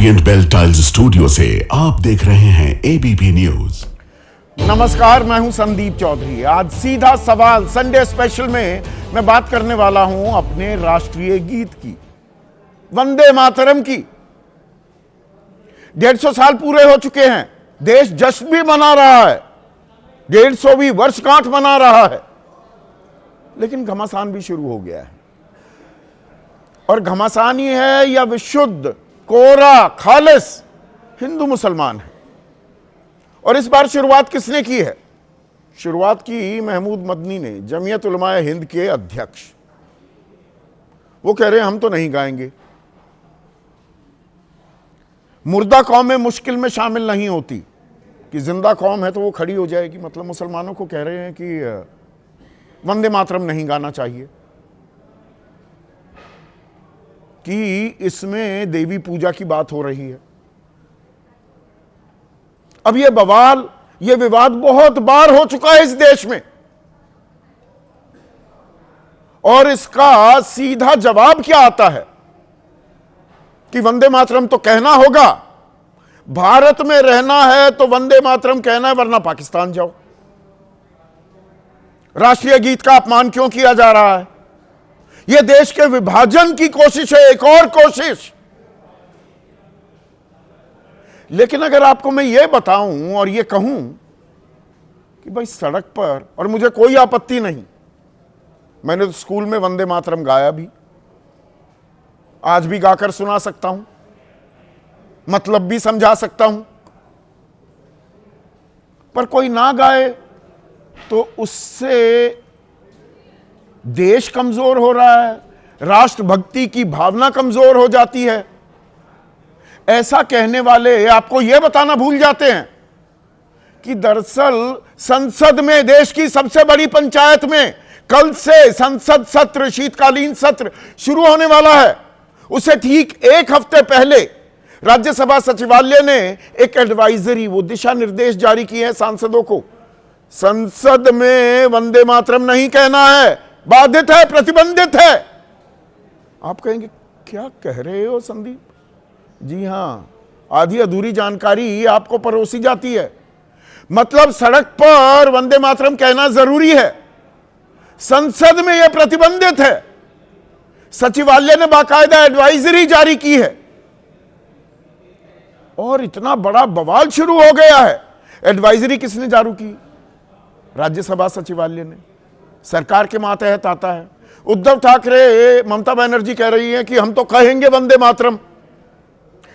Orient bell tiles studio से आप देख रहे हैं एबीपी न्यूज। नमस्कार, मैं हूं संदीप चौधरी। आज सीधा सवाल संडे स्पेशल में मैं बात करने वाला हूं अपने राष्ट्रीय गीत की, वंदे मातरम की। 150 साल पूरे हो चुके हैं, देश जश्न भी मना रहा है, 150वीं वर्षगांठ मना रहा है, लेकिन घमासान भी शुरू हो गया है। और घमासान ही है या विशुद्ध कोरा खालिस हिंदू मुसलमान है। और इस बार शुरुआत किसने की है? शुरुआत की महमूद मदनी ने, जमीयत उलमाए हिंद के अध्यक्ष। वो कह रहे हैं हम तो नहीं गाएंगे। मुर्दा कौम में मुश्किल में शामिल नहीं होती कि जिंदा कौम है तो वो खड़ी हो जाएगी। मतलब मुसलमानों को कह रहे हैं कि वंदे मातरम नहीं गाना चाहिए, कि इसमें देवी पूजा की बात हो रही है। अब यह बवाल, यह विवाद बहुत बार हो चुका है इस देश में, और इसका सीधा जवाब क्या आता है कि वंदे मातरम तो कहना होगा, भारत में रहना है तो वंदे मातरम कहना है, वरना पाकिस्तान जाओ। राष्ट्रीय गीत का अपमान क्यों किया जा रहा है? यह देश के विभाजन की कोशिश है, एक और कोशिश। लेकिन अगर आपको मैं यह बताऊं और यह कहूं कि भाई सड़क पर, और मुझे कोई आपत्ति नहीं, मैंने तो स्कूल में वंदे मातरम गाया भी, आज भी गाकर सुना सकता हूं, मतलब भी समझा सकता हूं, पर कोई ना गाए तो उससे देश कमजोर हो रहा है, राष्ट्रभक्ति की भावना कमजोर हो जाती है। ऐसा कहने वाले आपको यह बताना भूल जाते हैं कि दरअसल संसद में, देश की सबसे बड़ी पंचायत में, कल से संसद सत्र, शीतकालीन सत्र शुरू होने वाला है। उससे ठीक एक हफ्ते पहले राज्यसभा सचिवालय ने एक एडवाइजरी, वो दिशा निर्देश जारी किए हैं सांसदों को। संसद में वंदे मातरम नहीं कहना है, बाधित है, प्रतिबंधित है। आप कहेंगे क्या कह रहे हो संदीप? जी हां, आधी अधूरी जानकारी आपको परोसी जाती है। मतलब सड़क पर वंदे मातरम कहना जरूरी है, संसद में यह प्रतिबंधित है। सचिवालय ने बाकायदा एडवाइजरी जारी की है और इतना बड़ा बवाल शुरू हो गया है। एडवाइजरी किसने जारी की? राज्यसभा सचिवालय ने। सरकार के मातहत आता है। उद्धव ठाकरे, ममता बनर्जी कह रही है कि हम तो कहेंगे वंदे मातरम।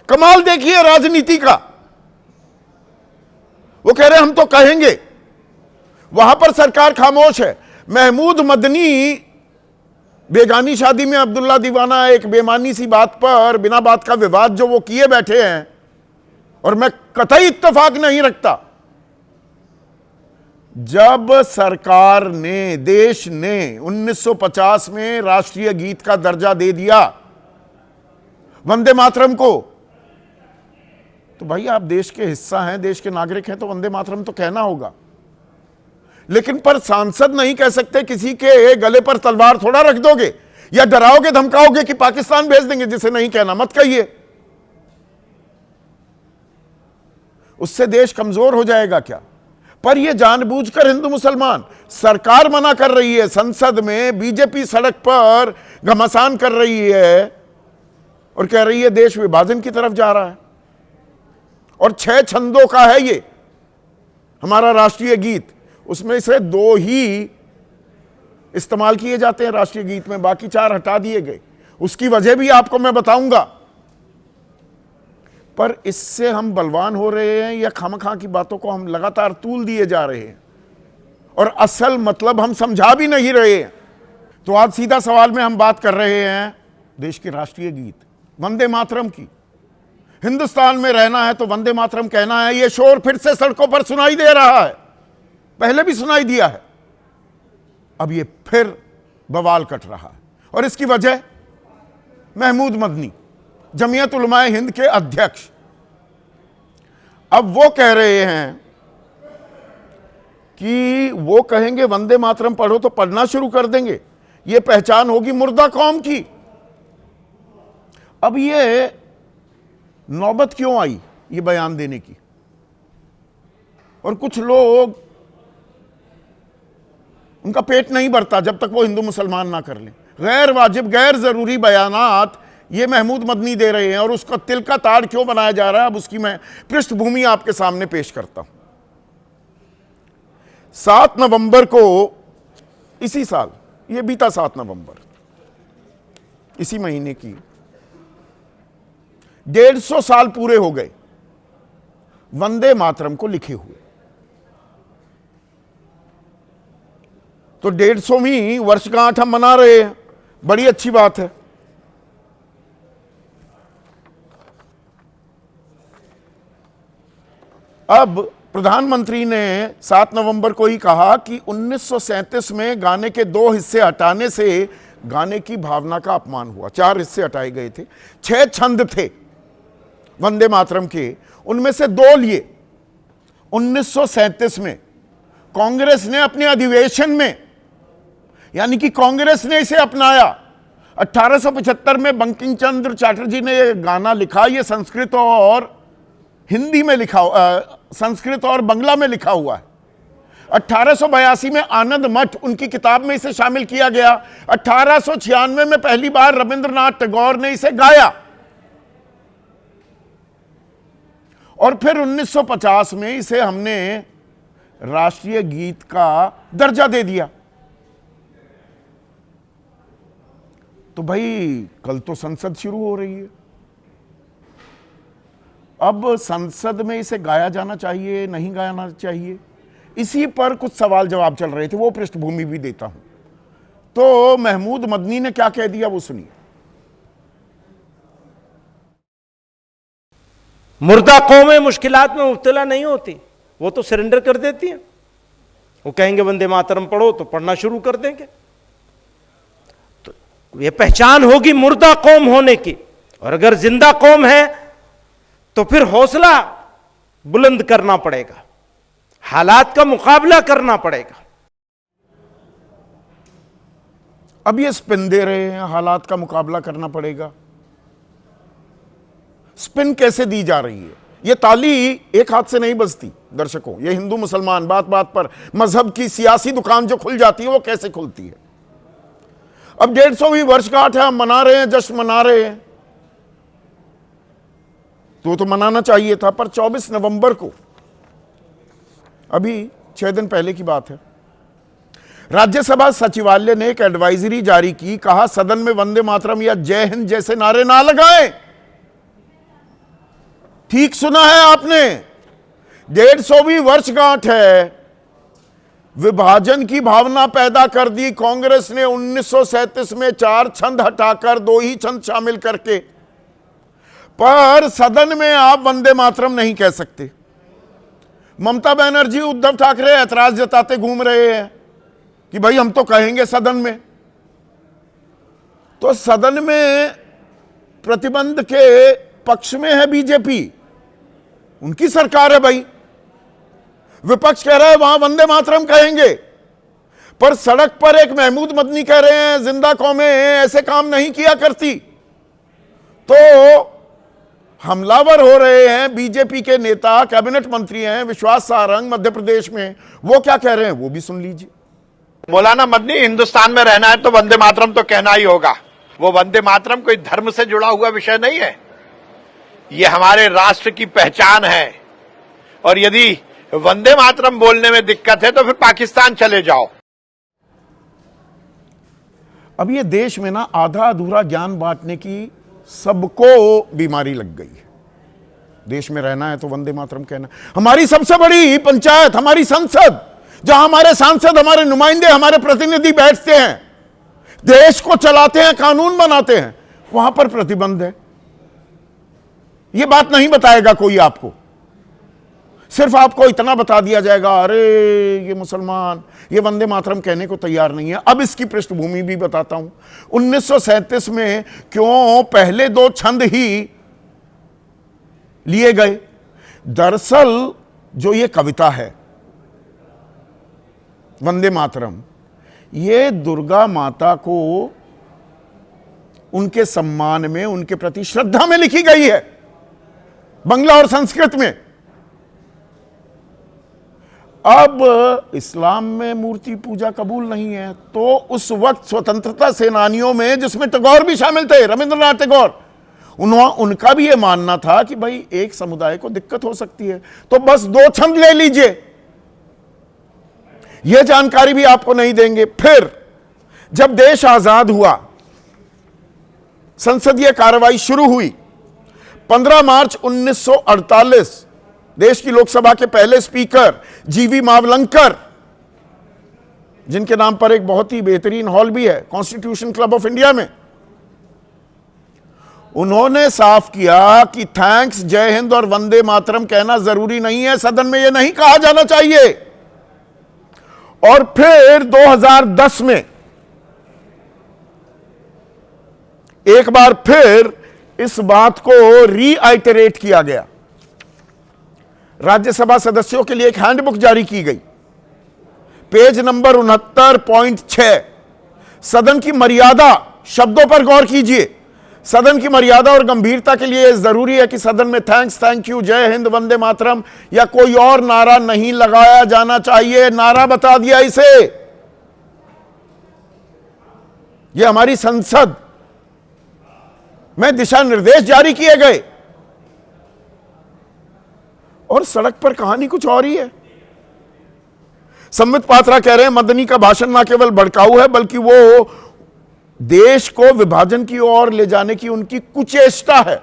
कमाल देखिए राजनीति का। वो कह रहे हैं हम तो कहेंगे, वहां पर सरकार खामोश है। महमूद मदनी बेगानी शादी में अब्दुल्ला दीवाना, एक बेमानी सी बात पर बिना बात का विवाद जो वो किए बैठे हैं, और मैं कतई इत्तेफाक नहीं रखता। जब सरकार ने, देश ने 1950 में राष्ट्रीय गीत का दर्जा दे दिया वंदे मातरम को, तो भाई आप देश के हिस्सा हैं, देश के नागरिक हैं, तो वंदे मातरम तो कहना होगा। लेकिन पर सांसद नहीं कह सकते। किसी के गले पर तलवार थोड़ा रख दोगे या डराओगे धमकाओगे कि पाकिस्तान भेज देंगे जिसे नहीं कहना, मत कहिए। उससे देश कमजोर हो जाएगा क्या? पर यह जानबूझकर हिंदू मुसलमान, सरकार मना कर रही है, संसद में बीजेपी सड़क पर घमासान कर रही है और कह रही है देश विभाजन की तरफ जा रहा है। और 6 छंदों का है ये हमारा राष्ट्रीय गीत, उसमें से 2 ही इस्तेमाल किए जाते हैं राष्ट्रीय गीत में, बाकी 4 हटा दिए गए। उसकी वजह भी आपको मैं बताऊंगा। पर इससे हम बलवान हो रहे हैं या खामखा की बातों को हम लगातार तूल दिए जा रहे हैं और असल मतलब हम समझा भी नहीं रहे हैं। तो आज सीधा सवाल में हम बात कर रहे हैं देश के राष्ट्रीय गीत वंदे मातरम की। हिंदुस्तान में रहना है तो वंदे मातरम कहना है। यह शोर फिर से सड़कों पर सुनाई दे रहा है, पहले भी सुनाई दिया है, अब यह फिर बवाल कट रहा है। और इसकी वजह महमूद मदनी, जमीयत उलमाए हिंद के अध्यक्ष। अब वो कह रहे हैं कि वो कहेंगे वंदे मातरम पढ़ो तो पढ़ना शुरू कर देंगे, ये पहचान होगी मुर्दा कौम की। अब ये नौबत क्यों आई ये बयान देने की? और कुछ लोग, उनका पेट नहीं भरता जब तक वो हिंदू मुसलमान ना कर लें। गैर वाजिब, गैर जरूरी बयानात ये महमूद मदनी दे रहे हैं, और उसका तिल का ताड़ क्यों बनाया जा रहा है, अब उसकी मैं पृष्ठभूमि आपके सामने पेश करता हूं। 7 नवंबर को, इसी साल, ये बीता 7 नवंबर, इसी महीने की 150 साल पूरे हो गए वंदे मातरम को लिखे हुए। तो 150वीं वर्षगांठ हम मना रहे हैं, बड़ी अच्छी बात है। अब प्रधानमंत्री ने 7 नवंबर को ही कहा कि 1937 में गाने के 2 हिस्से हटाने से गाने की भावना का अपमान हुआ। 4 हिस्से हटाए गए थे, 6 छंद थे वंदे मातरम के, उनमें से 2 लिए 1937 में कांग्रेस ने अपने अधिवेशन में, यानी कि कांग्रेस ने इसे अपनाया। 1875 में बंकिम चंद्र चटर्जी ने यह गाना लिखा, यह संस्कृत और हिंदी में लिखा, संस्कृत और बांग्ला में लिखा हुआ है। 1882 में आनंद मठ उनकी किताब में इसे शामिल किया गया। 1896 में पहली बार रविंद्रनाथ टैगोर ने इसे गाया, और फिर 1950 में इसे हमने राष्ट्रीय गीत का दर्जा दे दिया। तो भाई कल तो संसद शुरू हो रही है, अब संसद में इसे गाया जाना चाहिए, नहीं गाना चाहिए, इसी पर कुछ सवाल जवाब चल रहे थे, वो पृष्ठभूमि भी देता हूं। तो महमूद मदनी ने क्या कह दिया वो सुनिए। मुर्दा कौमें मुश्किलात में मुब्तला नहीं होती, वो तो सरेंडर कर देती हैं। वो कहेंगे वंदे मातरम पढ़ो तो पढ़ना शुरू कर देंगे। तो ये पहचान होगी मुर्दा कौम होने की। और अगर जिंदा कौम है तो फिर हौसला बुलंद करना पड़ेगा, हालात का मुकाबला करना पड़ेगा। अब ये स्पिन दे रहे हैं, हालात का मुकाबला करना पड़ेगा। स्पिन कैसे दी जा रही है? ये ताली एक हाथ से नहीं बजती दर्शकों। ये हिंदू मुसलमान बात बात पर मजहब की सियासी दुकान जो खुल जाती है वो कैसे खुलती है। अब 150वीं वर्षगांठ है, हम मना रहे हैं, जश्न मना रहे हैं, तो मनाना चाहिए था। पर 24 नवंबर को, अभी 6 दिन पहले की बात है, राज्यसभा सचिवालय ने एक एडवाइजरी जारी की। कहा सदन में वंदे मातरम या जय हिंद जैसे नारे ना लगाएं। ठीक सुना है आपने, 150वीं वर्षगांठ है, विभाजन की भावना पैदा कर दी कांग्रेस ने 1937 में 4 छंद हटाकर 2 ही छंद शामिल करके। पर सदन में आप वंदे मातरम नहीं कह सकते। ममता बनर्जी, उद्धव ठाकरे ऐतराज जताते घूम रहे हैं कि भाई हम तो कहेंगे सदन में। तो सदन में प्रतिबंध के पक्ष में है बीजेपी, उनकी सरकार है भाई। विपक्ष कह रहा है वहां वंदे मातरम कहेंगे, पर सड़क पर एक महमूद मदनी कह रहे हैं जिंदा कौमें ऐसे काम नहीं किया करती। तो हमलावर हो रहे हैं बीजेपी के नेता, कैबिनेट मंत्री हैं विश्वास सारंग मध्य प्रदेश में, वो क्या कह रहे हैं वो भी सुन लीजिए। मौलाना मदनी, हिंदुस्तान में रहना है तो वंदे मातरम तो कहना ही होगा। वो वंदे मातरम कोई धर्म से जुड़ा हुआ विषय नहीं है, ये हमारे राष्ट्र की पहचान है। और यदि वंदे मातरम बोलने में दिक्कत है तो फिर पाकिस्तान चले जाओ। अब ये देश में ना आधा अधूरा ज्ञान बांटने की सबको बीमारी लग गई है। देश में रहना है तो वंदे मातरम कहना। हमारी सबसे बड़ी पंचायत, हमारी संसद, जहां हमारे सांसद, हमारे नुमाइंदे, हमारे प्रतिनिधि बैठते हैं, देश को चलाते हैं, कानून बनाते हैं, वहां पर प्रतिबंध है। यह बात नहीं बताएगा कोई आपको, सिर्फ आपको इतना बता दिया जाएगा अरे ये मुसलमान ये वंदे मातरम कहने को तैयार नहीं है। अब इसकी पृष्ठभूमि भी बताता हूं। 1937 में क्यों पहले 2 छंद ही लिए गए? दरअसल जो ये कविता है वंदे मातरम, ये दुर्गा माता को उनके सम्मान में, उनके प्रति श्रद्धा में लिखी गई है। बंगला और संस्कृत में। अब इस्लाम में मूर्ति पूजा कबूल नहीं है, तो उस वक्त स्वतंत्रता सेनानियों में, जिसमें टैगोर भी शामिल थे, रविंद्रनाथ टैगोर, उनका भी यह मानना था कि भाई एक समुदाय को दिक्कत हो सकती है, तो बस 2 छंद ले लीजिए। यह जानकारी भी आपको नहीं देंगे। फिर जब देश आजाद हुआ, संसदीय कार्रवाई शुरू हुई। 15 मार्च 1948 देश की लोकसभा के पहले स्पीकर जीवी मावलंकर, जिनके नाम पर एक बहुत ही बेहतरीन हॉल भी है कॉन्स्टिट्यूशन क्लब ऑफ इंडिया में, उन्होंने साफ किया कि थैंक्स, जय हिंद और वंदे मातरम कहना जरूरी नहीं है, सदन में यह नहीं कहा जाना चाहिए। और फिर 2010 में एक बार फिर इस बात को रीआइटरेट किया गया। राज्यसभा सदस्यों के लिए एक हैंडबुक जारी की गई, पेज नंबर 69.6। सदन की मर्यादा, शब्दों पर गौर कीजिए। सदन की मर्यादा और गंभीरता के लिए जरूरी है कि सदन में थैंक्स, थैंक यू, जय हिंद, वंदे मातरम या कोई और नारा नहीं लगाया जाना चाहिए। नारा बता दिया इसे। यह हमारी संसद में दिशा निर्देश जारी किए गए, और सड़क पर कहानी कुछ और ही है। संबित पात्रा कह रहे हैं मदनी का भाषण ना केवल भड़काऊ है, बल्कि वो देश को विभाजन की ओर ले जाने की उनकी कुचेष्टा है।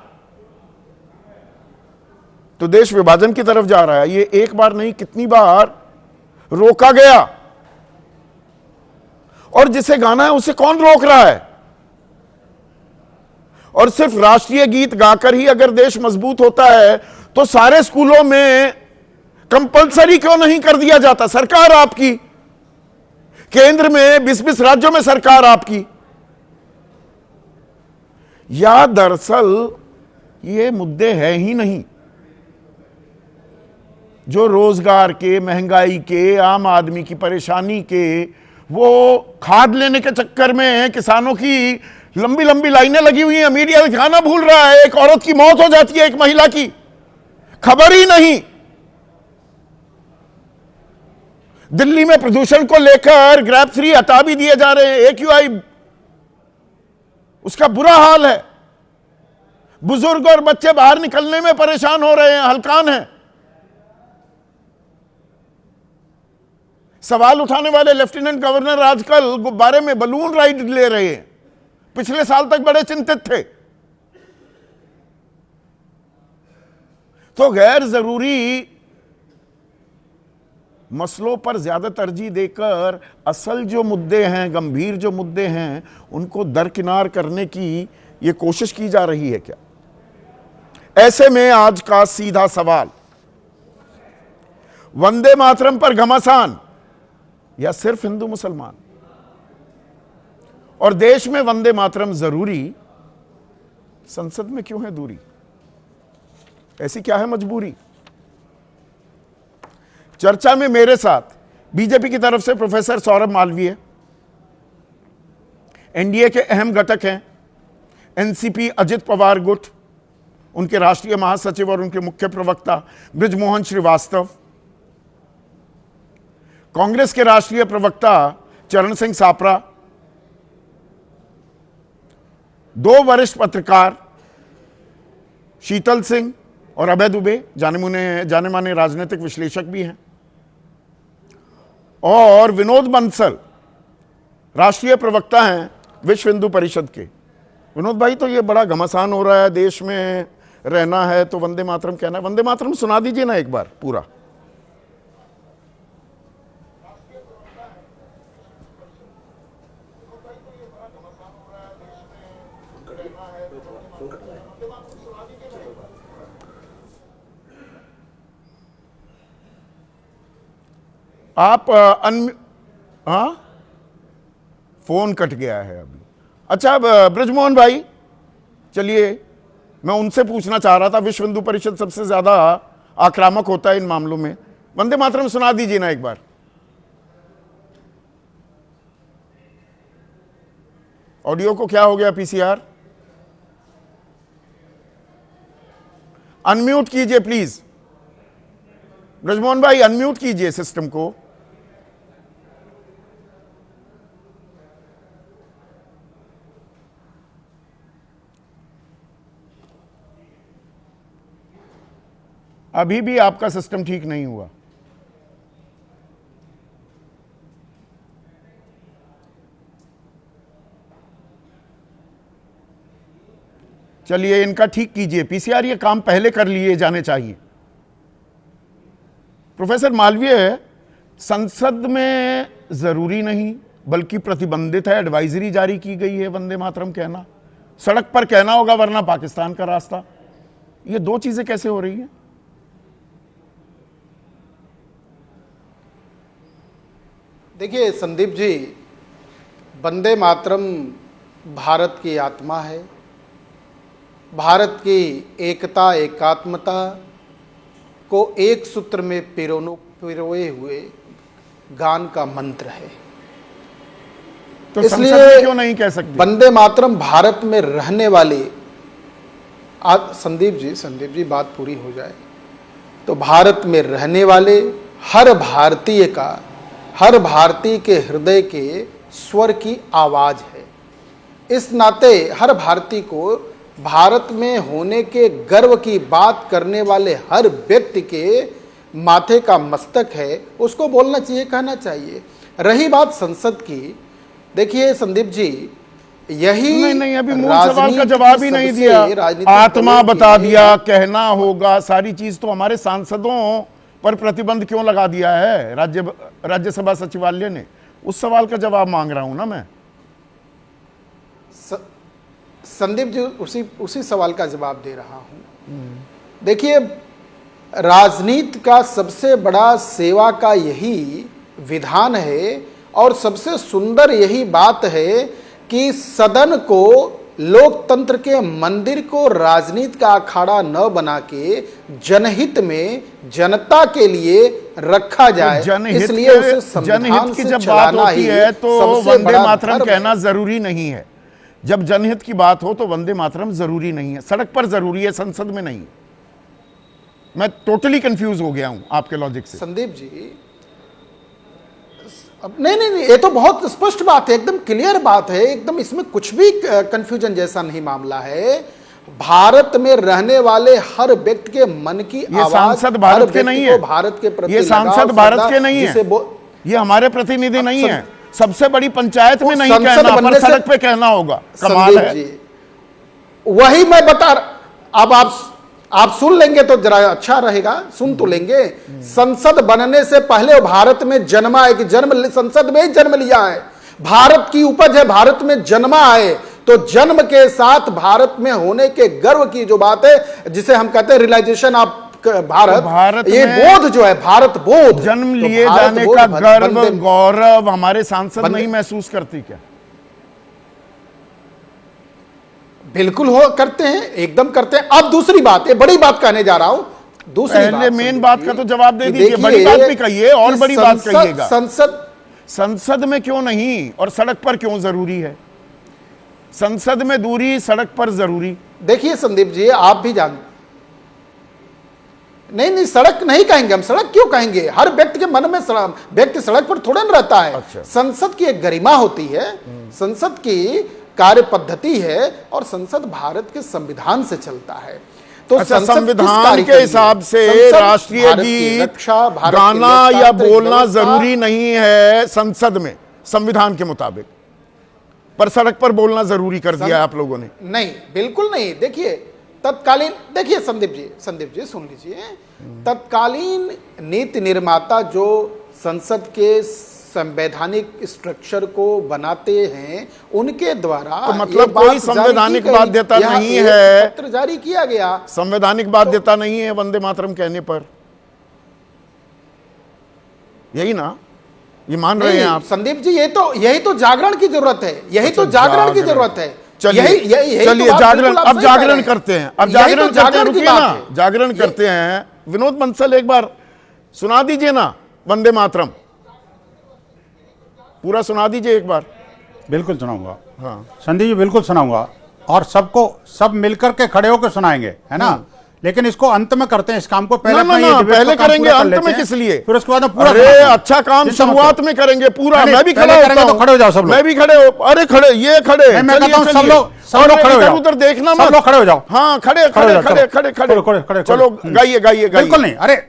तो देश विभाजन की तरफ जा रहा है। ये एक बार नहीं, कितनी बार रोका गया, और जिसे गाना है उसे कौन रोक रहा है? और सिर्फ राष्ट्रीय गीत गाकर ही अगर देश मजबूत होता है, तो सारे स्कूलों में कंपलसरी क्यों नहीं कर दिया जाता? सरकार आपकी, केंद्र में 20-20 राज्यों में सरकार आपकी। या दरअसल ये मुद्दे हैं ही नहीं जो रोजगार के, महंगाई के, आम आदमी की परेशानी के, वो खाद लेने के चक्कर में किसानों की लंबी लंबी लाइनें लगी हुई हैं, मीडिया दिखाना भूल रहा है। एक औरत की मौत हो जाती है, एक महिला की, खबर ही नहीं। दिल्ली में प्रदूषण को लेकर ग्रैब 3 हटा भी दिए जा रहे हैं, AQI उसका बुरा हाल है। बुजुर्ग और बच्चे बाहर निकलने में परेशान हो रहे हैं, हलकान हैं। सवाल उठाने वाले लेफ्टिनेंट गवर्नर आजकल गुब्बारे में बलून राइड ले रहे हैं, पिछले साल तक बड़े चिंतित थे। तो गैर जरूरी मसलों पर ज्यादा तरजीह देकर असल जो मुद्दे हैं, गंभीर जो मुद्दे हैं, उनको दरकिनार करने की यह कोशिश की जा रही है क्या? ऐसे में आज का सीधा सवाल, वंदे मातरम पर घमासान या सिर्फ हिंदू मुसलमान? और देश में वंदे मातरम जरूरी, संसद में क्यों है दूरी? ऐसी क्या है मजबूरी? चर्चा में मेरे साथ बीजेपी की तरफ से प्रोफेसर सौरभ मालवीय, एनडीए के अहम घटक हैं एनसीपी अजित पवार गुट, उनके राष्ट्रीय महासचिव और उनके मुख्य प्रवक्ता बृजमोहन श्रीवास्तव, कांग्रेस के राष्ट्रीय प्रवक्ता चरण सिंह सापरा, 2 वरिष्ठ पत्रकार शीतल सिंह और अभय दुबे, जाने माने राजनीतिक विश्लेषक भी हैं, और विनोद बंसल, राष्ट्रीय प्रवक्ता हैं विश्व हिंदू परिषद के। विनोद भाई, तो ये बड़ा घमासान हो रहा है, देश में रहना है तो वंदे मातरम कहना है। वंदे मातरम सुना दीजिए ना एक बार पूरा। आप हाँ, फोन कट गया है अभी। अच्छा ब्रजमोहन भाई, चलिए, मैं उनसे पूछना चाह रहा था, विश्व हिंदू परिषद सबसे ज्यादा आक्रामक होता है इन मामलों में। वंदे मातरम सुना दीजिए ना एक बार। ऑडियो को क्या हो गया? पीसीआर अनम्यूट कीजिए प्लीज। ब्रजमोहन भाई अनम्यूट कीजिए सिस्टम को। अभी भी आपका सिस्टम ठीक नहीं हुआ। चलिए इनका ठीक कीजिए। पीसीआर ये काम पहले कर लिए जाने चाहिए। प्रोफेसर मालवीय, संसद में जरूरी नहीं बल्कि प्रतिबंधित है, एडवाइजरी जारी की गई है वंदे मातरम कहना। सड़क पर कहना होगा वरना पाकिस्तान का रास्ता। ये दो चीजें कैसे हो रही हैं? देखिए संदीप जी, वंदे मातरम भारत की आत्मा है, भारत की एकता एकात्मता को एक सूत्र में पिरोए हुए गान का मंत्र है। तो संसद में क्यों नहीं कह सकते? वंदे मातरम भारत में रहने वाले, आज संदीप जी बात पूरी हो जाए तो भारत में रहने वाले हर भारतीय का, हर भारतीय के हृदय के स्वर की आवाज है। इस नाते हर भारतीय को भारत में होने के गर्व की बात करने वाले हर व्यक्ति के माथे का मस्तक है, उसको बोलना चाहिए, कहना चाहिए। रही बात संसद की, देखिए संदीप जी, यही नहीं अभी मूल सवाल का जवाब ही नहीं दिया। आत्मा बता दिया, कहना होगा, सारी चीज तो हमारे सांसदों पर प्रतिबंध क्यों लगा दिया है राज्यसभा सचिवालय ने? उस सवाल का जवाब मांग रहा हूं ना मैं। संदीप जी उसी सवाल का जवाब दे रहा हूं। देखिए, राजनीति का सबसे बड़ा सेवा का यही विधान है और सबसे सुंदर यही बात है कि सदन को, लोकतंत्र के मंदिर को राजनीति का अखाड़ा न बना के जनहित में, जनता के लिए रखा जाए। इसलिए उसे संविधान की से जब बात चलाना होती ही है तो सबसे वंदे बड़ा मातरम धर्म कहना जरूरी नहीं है। जब जनहित की बात हो तो वंदे मातरम जरूरी नहीं है। सड़क पर जरूरी है, संसद में नहीं। मैं टोटली कंफ्यूज हो गया हूं आपके लॉजिक से। संदीप जी, नहीं, ये तो बहुत स्पष्ट बात है, एकदम क्लियर बात है, एकदम इसमें कुछ भी कंफ्यूजन जैसा नहीं मामला है। भारत में रहने वाले हर व्यक्ति के मन की आवाज, सांसद भारत के नहीं है, भारत के प्रति ये सांसद भारत के नहीं है, ये हमारे प्रतिनिधि नहीं है। सबसे बड़ी पंचायत में नहीं कहना, पर सड़क पे कहना होगा। कमाल है जी, वही मैं बता। अब आप सुन लेंगे तो जरा अच्छा रहेगा, सुन तो लेंगे। संसद बनने से पहले भारत में जन्मा है, कि जन्म संसद में ही जन्म लिया है, भारत की उपज है, भारत में जन्मा है। तो जन्म के साथ भारत में होने के गर्व की जो बात है, जिसे हम कहते हैं रियलाइजेशन ऑफ भारत, ये बोध जो है, भारत बोध, जन्म लिए जाने का गर्व, गौरव हमारे सांसद नहीं महसूस करती क्या? बिल्कुल हो, करते हैं, एकदम करते हैं। अब दूसरी बात, ये बड़ी बात कहने जा रहा हूं। पहले मेन बात का तो जवाब दे दीजिए, बड़ी बात भी कहिए और बड़ी बात कहिएगा। संसद में क्यों नहीं और सड़क पर क्यों जरूरी है? संसद में दूरी, सड़क पर जरूरी। देखिए संदीप जी, आप भी जानते, नहीं सड़क नहीं कहेंगे हम, सड़क क्यों कहेंगे? हर व्यक्ति के मन में व्यक्ति सड़क पर थोड़ा न रहता है। अच्छा। संसद की एक गरिमा होती है, संसद की कार्य पद्धति है और संसद भारत के संविधान से चलता है। तो अच्छा, संविधान के हिसाब से राष्ट्रीय गीत गाना या बोलना जरूरी नहीं है संसद में, संविधान के मुताबिक, पर सड़क पर बोलना जरूरी कर दिया आप लोगों ने। नहीं, बिल्कुल नहीं। देखिए तत्कालीन, देखिए संदीप जी सुन लीजिए, तत्कालीन नीति निर्माता जो संसद के संवैधानिक स्ट्रक्चर को बनाते हैं, उनके द्वारा तो मतलब कोई संवैधानिक बाध्यता नहीं है, पत्र जारी किया गया, संवैधानिक बाध्यता नहीं है वंदे मातरम कहने पर, यही ना? ये मान रहे हैं आप? संदीप जी, यही तो जागरण की जरूरत है, यही तो जागरण की जरूरत है। चलिए जागरण, अब जागरण करते हैं, अब जागरण करते हैं, रुकिए ना, जागरण करते हैं। विनोद बंसल एक बार सुना दीजिए ना वंदे मातरम, पूरा सुना दीजिए एक बार। बिल्कुल सुनाऊंगा। हाँ संदीप जी, बिल्कुल सुनाऊंगा, और सबको सब मिलकर के खड़े होकर सुनाएंगे, है ना? लेकिन इसको अंत में करते हैं इस काम को। पहले ना, ना, अपना ये ना, डिबेट पहले को काम करेंगे, पूरा कर अंत लेते में हैं, किस लिए? फिर उसके बाद हम पूरा अरे खत्म। अच्छा काम जिसका शुरुआत मतलब- में करेंगे पूरा। नहीं, मैं भी पहले खड़ा करेंगे होता तो हूं। खड़े हो जाओ सब लोग। मैं भी खड़े हो, अरे खड़े, ये खड़े, नहीं, मैं चलिए, कहता हूं सब चलिए। लोग और खड़े हो जाओ। उधर देखना सब मत। लोग खड़े हो जाओ। हाँ, खड़े खड़े खड़े हो जाओ, खड़े चलो। खड़े खड़े खड़े, चलो, गाइए गाइए गाइए। बिल्कुल नहीं, अरे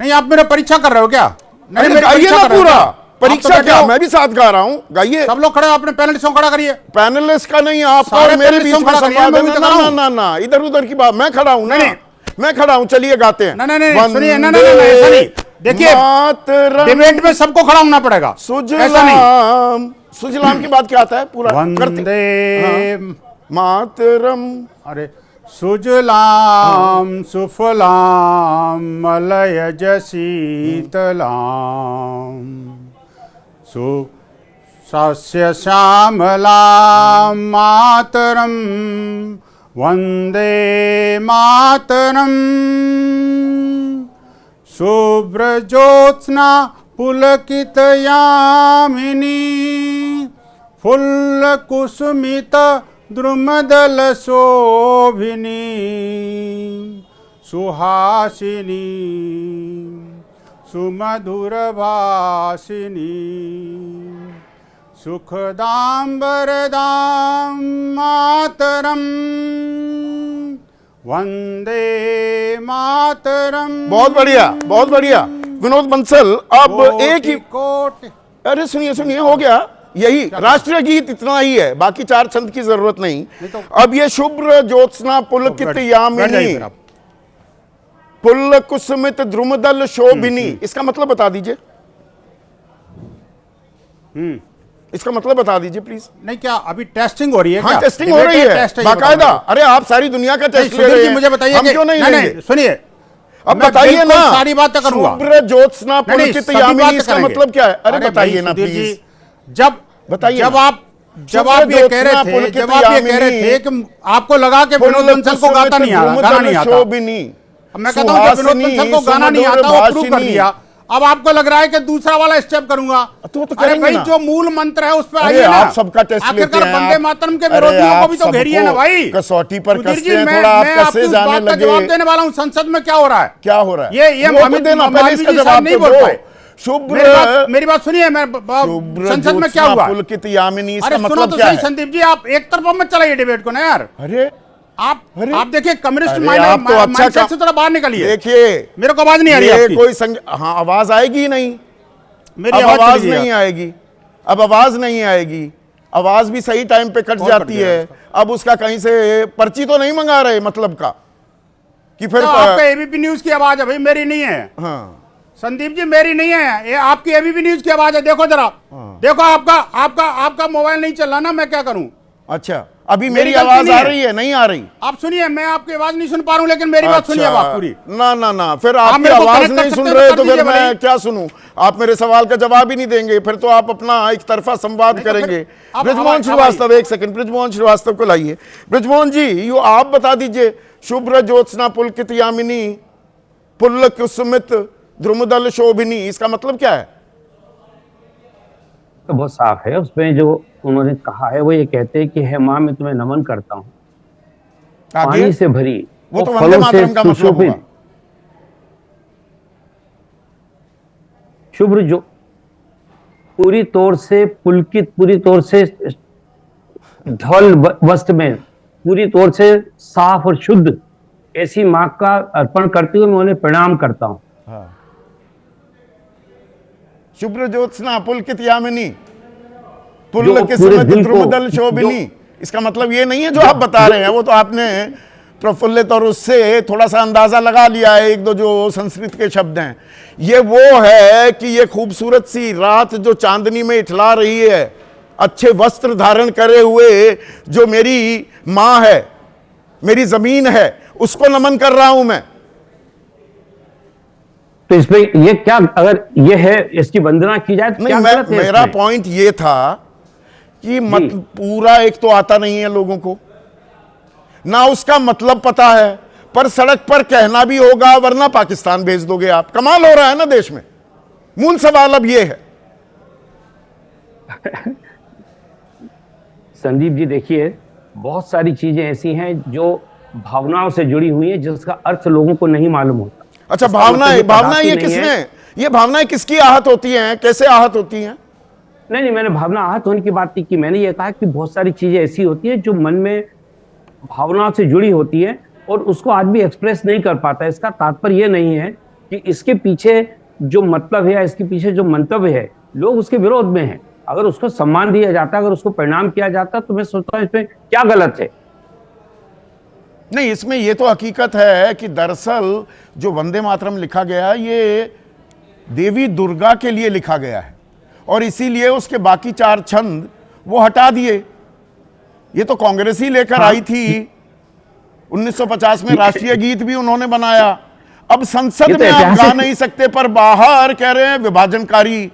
नहीं, आप मेरा परीक्षा कर रहे हो क्या? नहीं, अरे मेरी गाइए परीक्षा ना कर रहे हो पूरा। क्या? आप तो परीक्षा बैठे क्या, हो। मैं भी साथ गा रहा हूँ, गाइए। सब लोग खड़े हो, अपने पैनलिस्ट को खड़ा करिए। पैनलिस्ट का नहीं, आपका सारे और मेरे पैनलिस्ट बीच को में खड़ा करिए, संवाद मैं है। भी तो ना कर रहा ना हूं। ना ना, इधर उधर की बात। मैं खड़ा हूं ना, नहीं, मैं खड़ा हूं, चलिए गाते हैं। नहीं, सुनिए, ना, ऐसा नहीं। देखिए, मातरम डिबेट में सबको खड़ा होना पड़ेगा, ऐसा नहीं। सुजलाम, सुजलाम की बात क्या आता है पूरा करते। वंदे मातरम, अरे सुजलाम सुफलाम मलयज शीतलाम सस्य श्यामलाम मातरम वंदे मातरम शुभ्रज्योत्स्ना पुलकितयामिनी फुल्लकुसुमित द्रुमदल शोभिनी सुहासिनी सुमधुर भासिनी सुखदां वरदां मातरम वंदे मातरम। बहुत बढ़िया, बहुत बढ़िया विनोद बंसल। अब एक ही, कोटि अरे सुनिए सुनिए, हो गया यही राष्ट्रीय गीत, इतना ही है, बाकी चार छंद की जरूरत नहीं। तो- अब ये शुभ्र ज्योत्स्ना पुलकित बैठ यामिनी जाइए फिर आप। पुल्ल कुसुमित द्रुमदल शोभिनी, इसका मतलब बता दीजिए। इसका मतलब बता दीजिए प्लीज। नहीं, क्या अभी टेस्टिंग हो रही है? हाँ, क्या टेस्टिंग हो डिबेट रही है टेस्ट ये बाकायदा। बताओ मुझे। अरे आप सारी दुनिया का नहीं, टेस्ट ले सुधीर रहे जी हैं, मुझे बताइए हम कि क्यों नहीं लेंगे? सुनिए, अब मैं बताइए बिल्कुल ना, सारी बातें करूंगा। शुभ्र ज्योत्स्ना नहीं, नहीं, पुलकित सभी यामिनी, बातें इसका करेंगे। मतलब क्या है? अरे भाई बताइए ना सुधीर प्लीज। जी, जब बताइए जब ना। आप ये कह रहे थे, जब आप ये कह रहे थे कि आपको लगा कि विनोद बंसल को गाता नहीं आता, गाना नहीं आता। अब मैं कहता हूं कि विनोद बंसल को गाना नहीं आता, वो प्रूव कर दिया। अब आपको लग रहा है कि दूसरा वाला स्टेप करूंगा। तो अरे करेंगे भाई, ना। जो मूल मंत्र है उस पर अरे आइए ना। आप सबका टेस्ट लेते आखिरकार हैं वंदे आप। मातरम के अरे विरोधियों को भी आप तो घेरिए ना सबको भाई। कसौटी पर सुधीर कसते जी, हैं, मैं थोड़ा आप आपको कसे इस जाने बात का लगे। जवाब देने वाला हूं, संसद में क्या हो रहा है। क्या हो रहा है? ये वो तो मालवीय देना, जी पहले इसका साहब जवाब नहीं तो बोल दो। पाए। शुभ्र मेरी बात सुनिए, मैं संसद में क्या हुआ? पुलकित यामिनी, इसका अरे सुनो मतलब तो क्या सही है? संदीप जी, आप एक तरफा मत चलाइए डिबेट को ना यार। अरे आप अरे, देखिए, कम्युनिस्ट अरे आप तो अच्छा माइंडसेट से थोड़ा बाहर निकलिए। देखिए, मेरे को आवाज नहीं आ रही ये आपकी। कोई हाँ, आवाज आएगी ही नहीं। मेरी अब आवाज चली गई नहीं आप। आएगी, अब आवाज नहीं आएगी। आवाज भी सही टाइम पे कट कौन जाती कट गया है। अब उसका कहीं से पर्ची तो नहीं मंगा रहे, मतलब का कि फिर तो आपका एबीपी न्यूज की आवाज है भाई, मेरी नहीं है। हाँ, संदीप जी, मेरी नहीं है, ये आपकी एबीपी न्यूज की आवाज है। देखो जरा, देखो, आपका मोबाइल नहीं चल रहा ना, मैं क्या करूं? अच्छा, अभी मेरी मेरी गलती आवाज नहीं आ है। रही है, नहीं आ रही? आप सुनिए, मैं आपकी आवाज नहीं सुन पा रहा हूं, लेकिन मेरी बात सुनिए अब आप पूरी। ना ना ना, फिर आप आपकी मेरे को आवाज connect कर नहीं सुन सकते हो रहे तो तो कर फिर दीजिए मैं भाई। क्या सुनूं? आप मेरे सवाल का जवाब ही नहीं देंगे, फिर तो आप अपना एक तरफा संवाद नहीं तो फिर करेंगे। आप ब्रिजमोहन हवाई- श्रीवास्तव, एक सेकंड, ब्रिजमोहन श्रीवास्तव को लाइए। ब्रिजमोहन जी, यू आप बता दीजिए, शुभ्र ज्योत्स्ना पुलकित यामिनी पुल्ल कुसुमित द्रुमदल शोभिनी, इसका मतलब क्या है? तो बहुत साफ है। उसमें जो उन्होंने कहा है वो ये कहते हैं कि हे माँ, मैं तुम्हें नमन करता हूँ, आगे पानी से भरी वो तो और वंदे फलों से मातरम का मतलब सुशोभित होगा। शुभ्र जो पूरी तौर से पुलकित, पूरी तौर से धवल वस्त्र में, पूरी तौर से साफ और शुद्ध ऐसी माँ का अर्पण करते हुए मैं उन्हें प्रणाम करता हूँ। शुभ्र ज्योत्स्ना पुलकित यामिनी जो पुल्ल पूरे कुसुमित दिल को- द्रुमदल शोभिनी, इसका मतलब ये नहीं है जो आप बता रहे हैं, वो तो आपने प्रफुल्लित और उससे थोड़ा सा अंदाजा लगा लिया है, एक दो जो संस्कृत के शब्द हैं। ये वो है कि ये खूबसूरत सी रात जो चांदनी में इठला रही है, अच्छे वस्त्र धारण करे हुए जो मेरी माँ है, मेरी जमीन है, उसको नमन कर रहा हूं मैं। तो इसमें ये क्या, अगर ये है इसकी वंदना की जाए तो नहीं, क्या गलत है मेरा इसमें? पॉइंट ये था कि मत जी। पूरा एक तो आता नहीं है लोगों को, ना उसका मतलब पता है, पर सड़क पर कहना भी होगा, वरना पाकिस्तान भेज दोगे आप। कमाल हो रहा है ना देश में। मूल सवाल अब ये है। संदीप जी देखिए, बहुत सारी चीजें ऐसी हैं जो भावनाओं से जुड़ी हुई है, जिसका अर्थ लोगों को नहीं मालूम होता। अच्छा, इसका भावनाएं, मतलब भावनाएं ये नहीं किसने, है। ये भावनाएं किसकी आहत होती हैं, कैसे आहत होती हैं? नहीं, मैंने भावना आहत होने की बात नहीं की। मैंने ये कहा कि बहुत सारी चीजें ऐसी होती है जो मन में भावनाओं से जुड़ी होती है और उसको आदमी एक्सप्रेस नहीं कर पाता। इसका तात्पर्य ये नहीं है कि इसके पीछे जो मतलब है या इसके पीछे जो मंतव्य है, लोग उसके विरोध में हैं। अगर उसको सम्मान दिया जाता, अगर उसको परिणाम किया जाता, तो मैं सोचता हूं इसमें क्या गलत है। नहीं, इसमें ये तो हकीकत है कि दरअसल जो वंदे मातरम लिखा गया ये देवी दुर्गा के लिए लिखा गया है और इसीलिए उसके बाकी 4 छंद वो हटा दिए। ये तो कांग्रेस ही लेकर आई थी। 1950 में राष्ट्रीय गीत भी उन्होंने बनाया। अब संसद में आप गा नहीं सकते, पर बाहर कह रहे हैं विभाजनकारी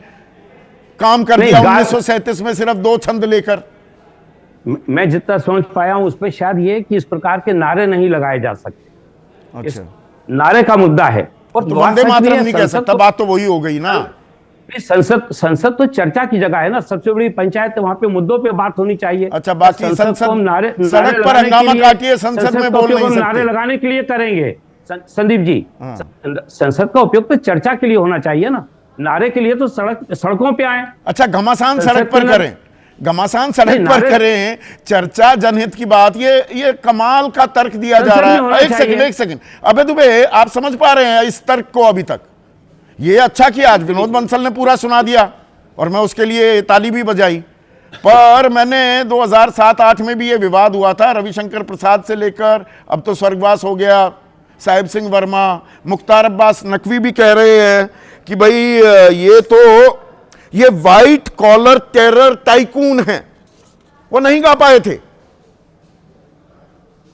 काम कर दिया 1937 में सिर्फ 2 छंद लेकर। मैं जितना समझ पाया हूं उस पर शायद ये कि इस प्रकार के नारे नहीं लगाए जा सकते। अच्छा, नारे का मुद्दा है। और तो वंदे मातरम नहीं कह सकता, बात तो वही हो गई ना। संसद तो चर्चा की जगह है ना, सबसे बड़ी पंचायत है, वहां पे मुद्दों पे बात होनी चाहिए। अच्छा, बाकी संसद सड़क पर हंगामा काटिए, संसद में बोल नहीं सकते। नारे लगाने के लिए करेंगे संदीप जी। संसद का उपयोग तो चर्चा के लिए होना चाहिए ना, नारे के लिए तो सड़कों पे आए। अच्छा, घमासान सड़क पर करें, घमासान सड़क पर करें, चर्चा जनहित की बात, ये कमाल का तर्क दिया जा रहा है। एक सेकंड अबे दुबे, आप समझ पा रहे हैं इस तर्क को? अभी तक ये अच्छा किया, आज विनोद बंसल ने पूरा सुना दिया और मैं उसके लिए ताली भी बजाई। पर मैंने 2007-8 में भी ये विवाद हुआ था, रविशंकर प्रसाद से लेकर अब तो स्वर्गवास हो गया साहिब सिंह वर्मा, मुख्तार अब्बास नकवी भी कह रहे हैं कि भाई ये व्हाइट कॉलर टेरर टाइकून हैं, वो नहीं गा पाए थे।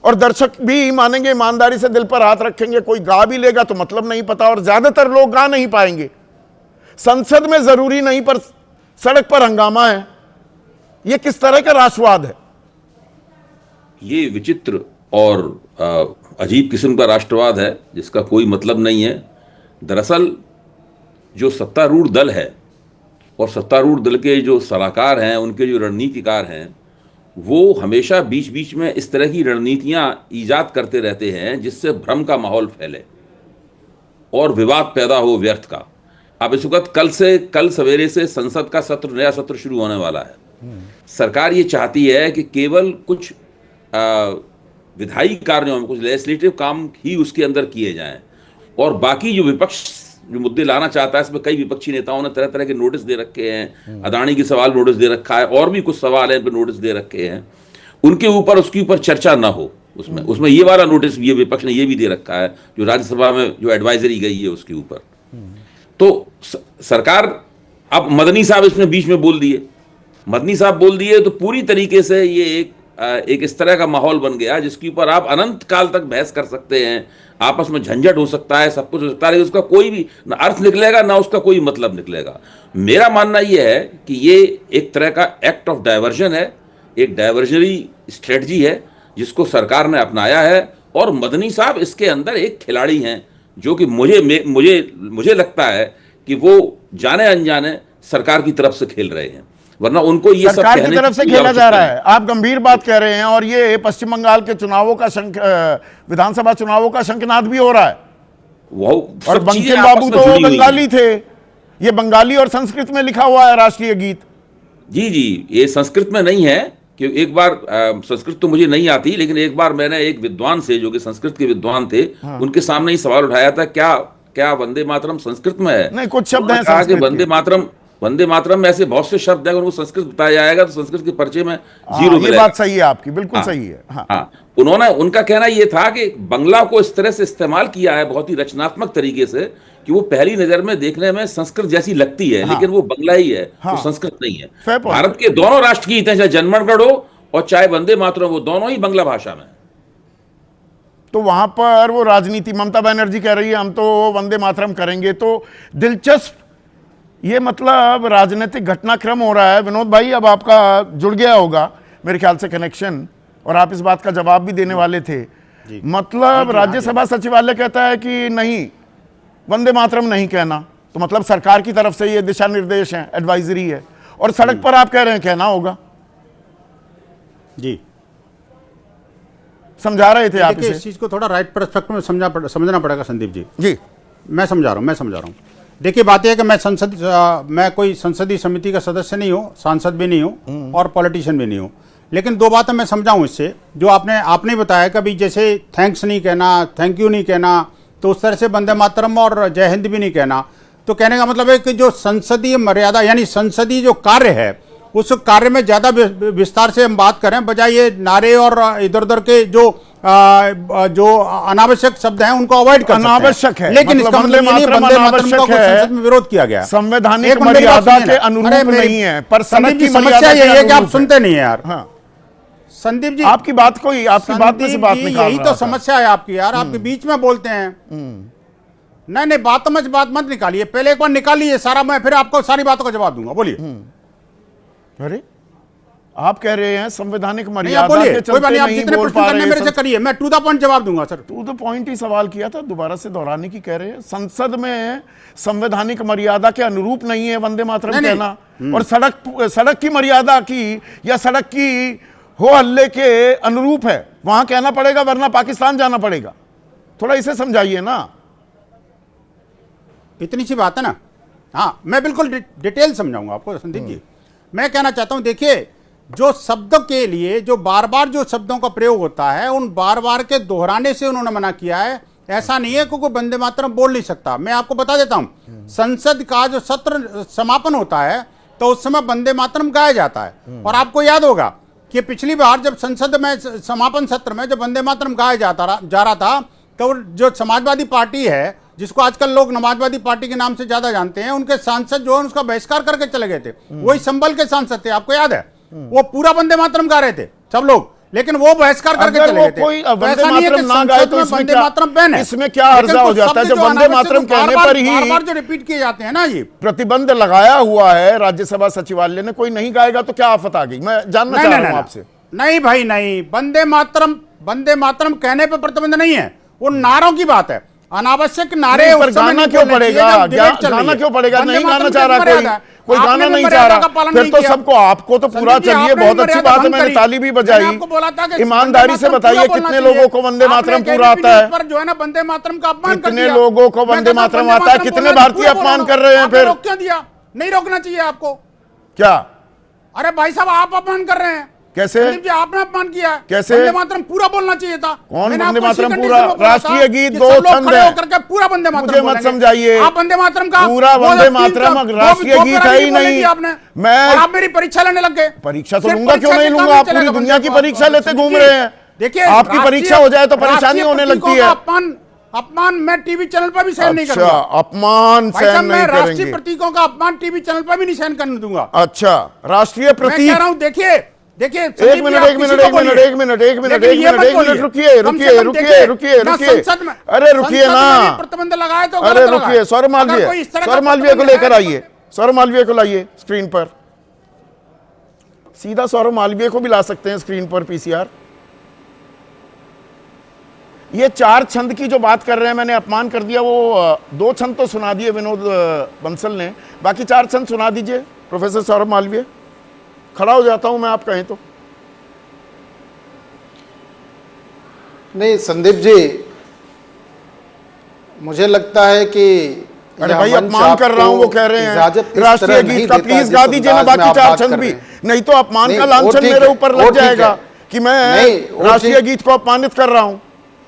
और दर्शक भी मानेंगे, ईमानदारी से दिल पर हाथ रखेंगे, कोई गा भी लेगा तो मतलब नहीं पता, और ज्यादातर लोग गा नहीं पाएंगे। संसद में जरूरी नहीं पर सड़क पर हंगामा है, ये किस तरह का राष्ट्रवाद है? ये विचित्र और अजीब किस्म का राष्ट्रवाद है जिसका कोई मतलब नहीं है। दरअसल जो सत्तारूढ़ दल है और सत्तारूढ़ दल के जो सलाहकार हैं, उनके जो रणनीतिकार हैं, वो हमेशा बीच बीच में इस तरह की रणनीतियां ईजाद करते रहते हैं जिससे भ्रम का माहौल फैले और विवाद पैदा हो व्यर्थ का। अब इस वक्त कल सवेरे से संसद का नया सत्र शुरू होने वाला है। सरकार ये चाहती है कि केवल कुछ विधायी कार्यों में, कुछ लेजिस्लेटिव काम ही उसके अंदर किए जाएं और बाकी जो विपक्ष जो मुद्दे लाना चाहता है, इसमें कई विपक्षी नेताओं ने तरह तरह के नोटिस दे रखे हैं। अदानी की सवाल नोटिस दे रखा है और भी कुछ सवाल हैं, इन पर नोटिस दे रखे हैं। उनके ऊपर उसके ऊपर चर्चा ना हो, उसमें ये वाला नोटिस ये विपक्ष ने ये भी दे रखा है जो राज्यसभा में जो एडवाइजरी गई है उसके ऊपर। तो सरकार, अब मदनी साहब इसमें बीच में बोल दिए तो पूरी तरीके से ये एक इस तरह का माहौल बन गया जिसके ऊपर आप अनंत काल तक बहस कर सकते हैं, आपस में झंझट हो सकता है, सब कुछ हो सकता है, लेकिन उसका कोई भी ना अर्थ निकलेगा ना उसका कोई मतलब निकलेगा। मेरा मानना यह है कि ये एक तरह का एक्ट ऑफ डाइवर्जन है, एक डाइवर्जनरी स्ट्रेटजी है जिसको सरकार ने अपनाया है और मदनी साहब इसके अंदर एक खिलाड़ी हैं जो कि मुझे लगता है कि वो जाने अनजाने सरकार की तरफ से खेल रहे हैं, वरना उनको ये सब सरकार की तरफ से खेला जा रहा है। आप गंभीर बात कह रहे हैं और ये पश्चिम बंगाल के चुनावों का विधानसभा चुनावों का शंखनाद भी हो रहा है। और बंकिम बाबू तो बंगाली थे, ये बंगाली और संस्कृत में लिखा हुआ है राष्ट्रीय गीत। जी, ये संस्कृत में नहीं है कि एक बार संस्कृत तो मुझे नहीं आती, लेकिन एक बार मैंने एक विद्वान से जो कि संस्कृत के विद्वान थे, उनके सामने ही सवाल उठाया था, क्या वंदे मातरम संस्कृत में है? नहीं, कुछ शब्द हैं संस्कृत। वंदे मातरम में ऐसे बहुत से शब्द हैं, उनको संस्कृत बताया जाएगा तो संस्कृत के परिचय में 0 मिलेगा। ये बात सही है आपकी, बिल्कुल सही है। हाँ, उनका कहना यह था कि बंगला को इस तरह से इस्तेमाल किया है बहुत ही रचनात्मक तरीके से कि वो पहली नजर में देखने में संस्कृत जैसी लगती है, लेकिन वो बंगला ही है, वो संस्कृत नहीं है। भारत के दोनों राष्ट्रगीत हैं, चाहे जनगण हो और चाहे वंदे मातरम, वो दोनों ही बंगला भाषा में। तो वहां पर वो राजनीति, ममता बनर्जी कह रही है हम तो वंदे मातरम करेंगे, तो दिलचस्प ये मतलब राजनीतिक घटनाक्रम हो रहा है। विनोद भाई, अब आपका जुड़ गया होगा मेरे ख्याल से कनेक्शन, और आप इस बात का जवाब भी देने वाले थे। मतलब राज्यसभा सचिवालय कहता है कि नहीं, वंदे मातरम नहीं कहना, तो मतलब सरकार की तरफ से ये दिशा निर्देश है, एडवाइजरी है, और सड़क पर आप कह रहे हैं कहना होगा। जी, समझा रहे थे आप देखिए, इसे। इस चीज को थोड़ा राइट पर्सपेक्टिव में समझना पड़ेगा संदीप जी। जी मैं समझा रहा हूँ। देखिए, बात यह है कि मैं कोई संसदीय समिति का सदस्य नहीं हूँ, सांसद भी नहीं हूँ और पॉलिटिशियन भी नहीं हूँ, लेकिन दो बातें मैं समझाऊं इससे। जो आपने बताया कि अभी जैसे थैंक्स नहीं कहना, थैंक यू नहीं कहना, तो उस तरह से वंदे मातरम और जय हिंद भी नहीं कहना। तो कहने का मतलब है कि जो संसदीय मर्यादा यानी संसदीय जो कार्य है, उस कार्य में ज्यादा विस्तार से हम बात करें, बजाय ये नारे और इधर उधर के जो अनावश्यक शब्द हैं उनको अवॉइड करना अनावश्यक है, लेकिन इसका मतलब ये नहीं वंदे मातरम का कोई संसद में विरोध किया गया, संवैधानिक मर्यादा के अनुरूप नहीं है। पर सनक की समस्या यही है कि आप सुनते नहीं है यार। हाँ। संदीप जी, आपकी बात में से बात निकाल यही तो समस्या है आपकी यार, आपके बीच में बोलते हैं। नहीं, बात मत निकालिए, पहले एक बार निकालिए सारा, मैं फिर आपको सारी बातों का जवाब दूंगा। बोलिए। अरे आप कह रहे हैं संवैधानिक मर्यादा बोलिए, के कोई बात नहीं, आप नहीं जितने बोल प्रश्न पा करने रहे मेरे से करिए, मैं टू द पॉइंट जवाब दूंगा सर। टू द पॉइंट ही सवाल किया था, दोबारा से दोहराने की कह रहे हैं। संसद में संवैधानिक मर्यादा के अनुरूप नहीं है वंदे मातरम कहना, और सड़क की मर्यादा की या सड़क की हो हल्ले के अनुरूप है, वहां कहना पड़ेगा, वरना पाकिस्तान जाना पड़ेगा। थोड़ा इसे समझाइए ना। इतनी सी बात है ना। हाँ, मैं बिल्कुल डिटेल समझाऊंगा आपको संदीप जी। मैं कहना चाहता हूं, देखिए, जो शब्द के लिए जो बार बार जो शब्दों का प्रयोग होता है, उन बार बार के दोहराने से उन्होंने मना किया है। ऐसा नहीं है कि कोई वंदे मातरम बोल नहीं सकता। मैं आपको बता देता हूं, संसद का जो सत्र समापन होता है तो उस समय वंदे मातरम गाया जाता है। और आपको याद होगा कि पिछली बार जब संसद में समापन सत्र में जब वंदे मातरम गाया जा रहा था, तो जो समाजवादी पार्टी है, जिसको आजकल लोग समाजवादी पार्टी के नाम से ज्यादा जानते हैं, उनके सांसद जो है उसका बहिष्कार करके चले गए थे। वही संबल के सांसद थे, आपको याद है, वो पूरा वंदे मातरम गा रहे थे सब लोग, लेकिन वो बहिष्कार करके चले गए थे। कोई वंदे मातरम ना गाए तो वंदे मातरम बैन है, इसमें क्या हर्जा हो जाता है? जब वंदे मातरम कहने पर ही बार जो रिपीट किए जाते हैं ना, ये प्रतिबंध लगाया हुआ है राज्यसभा सचिवालय ने, कोई नहीं गाएगा तो क्या आफत आ गई? मैं जानना चाह रहा हूं आपसे। नहीं भाई नहीं, वंदे मातरम कहने पर प्रतिबंध नहीं है, वो नारों की बात है। अनावश्यक नारे पर गाना क्यों पड़ेगा? गाना क्यों पड़ेगा? नहीं गाना चाह रहा कोई गाना नहीं चाह रहा, फिर तो सबको, आपको तो पूरा चलिए, बहुत अच्छी बात है, मैंने ताली भी बजाई। ईमानदारी से बताइए कितने लोगों को वंदे मातरम पूरा आता है? जो है ना वंदे मातरम का अपमान, कितने लोगों को वंदे मातरम आता है? कितने भारतीय अपमान कर रहे हैं? फिर रोक क्यों दिया? नहीं रोकना चाहिए आपको। क्या? अरे भाई साहब, आप अपमान कर रहे हैं। कैसे? आपने अपमान किया है। कैसे? वंदे मातरम पूरा बोलना चाहिए था। कौन वंदे मातरम पूरा? राष्ट्रीय गीत दो छंद है, करके पूरा वंदे मातरम मुझे मत समझाइए। आप वंदे मातरम का पूरा वंदे मातरम राष्ट्रीय गीत है ही नहीं। मैं, आप मेरी परीक्षा लेने लग गए। परीक्षा तो लूंगा, क्यों नहीं लूंगा? आप पूरी दुनिया की परीक्षा लेते घूम रहे हैं। देखिए, आपकी परीक्षा हो जाए तो परेशानी होने लगती है। अपमान मैं टीवी चैनल पर भी सहन नहीं करूंगा। अपमान सहन नहीं करेंगे? राष्ट्रीय प्रतीकों का अपमान टीवी चैनल पर भी नहीं सहन करने दूंगा। अच्छा, राष्ट्रीय प्रतीक, कह रहा हूं, देखिए एक मिनट रुकिए, अरे रुकिए ना, प्रतिबंध लगाए तो अरे रुकिए। सौरभ मालवीय को लेकर आइए, सौरभ मालवीय को लाइए स्क्रीन पर, सीधा सौरभ मालवीय को भी ला सकते हैं स्क्रीन पर, पीसीआर। ये 4 छंद की जो बात कर रहे हैं, मैंने अपमान कर दिया, वो 2 छंद तो सुना दिए विनोद बंसल ने, बाकी 4 छंद सुना दीजिए प्रोफेसर सौरभ मालवीय। खड़ा हो जाता हूं मैं, आप कहें तो। नहीं संदीप जी, मुझे लगता है कि अरे भाई, अपमान कर रहा हूं, वो कह रहे हैं राष्ट्रीय गीत का, प्लीज गा दीजिए ना बाकी 4 छंद भी, नहीं तो अपमान का लांछन मेरे ऊपर लग जाएगा कि मैं राष्ट्रीय गीत को अपमानित कर रहा हूं।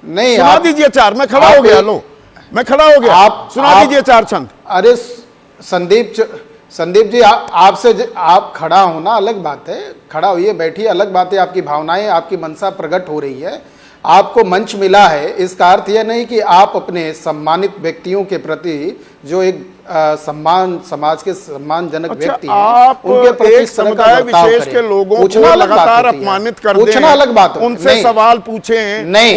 नहीं, सुना दीजिए 4। मैं खड़ा हो गया, लो मैं खड़ा हो गया, आप सुना दीजिए 4 छंद। अरे संदीप जी, आपसे आप खड़ा होना अलग बात है, खड़ा होइए, बैठिए, अलग बात है। आपकी भावनाएं, आपकी मनसा प्रकट हो रही है, आपको मंच मिला है, इसका अर्थ यह नहीं कि आप अपने सम्मानित व्यक्तियों के प्रति, जो एक सम्मान, समाज के सम्मानजनक व्यक्ति हैं, उनके प्रति एक समुदाय विशेष के लोगों को लगातार अपमानित कर दें, अलग बात, उनसे सवाल पूछें, नहीं,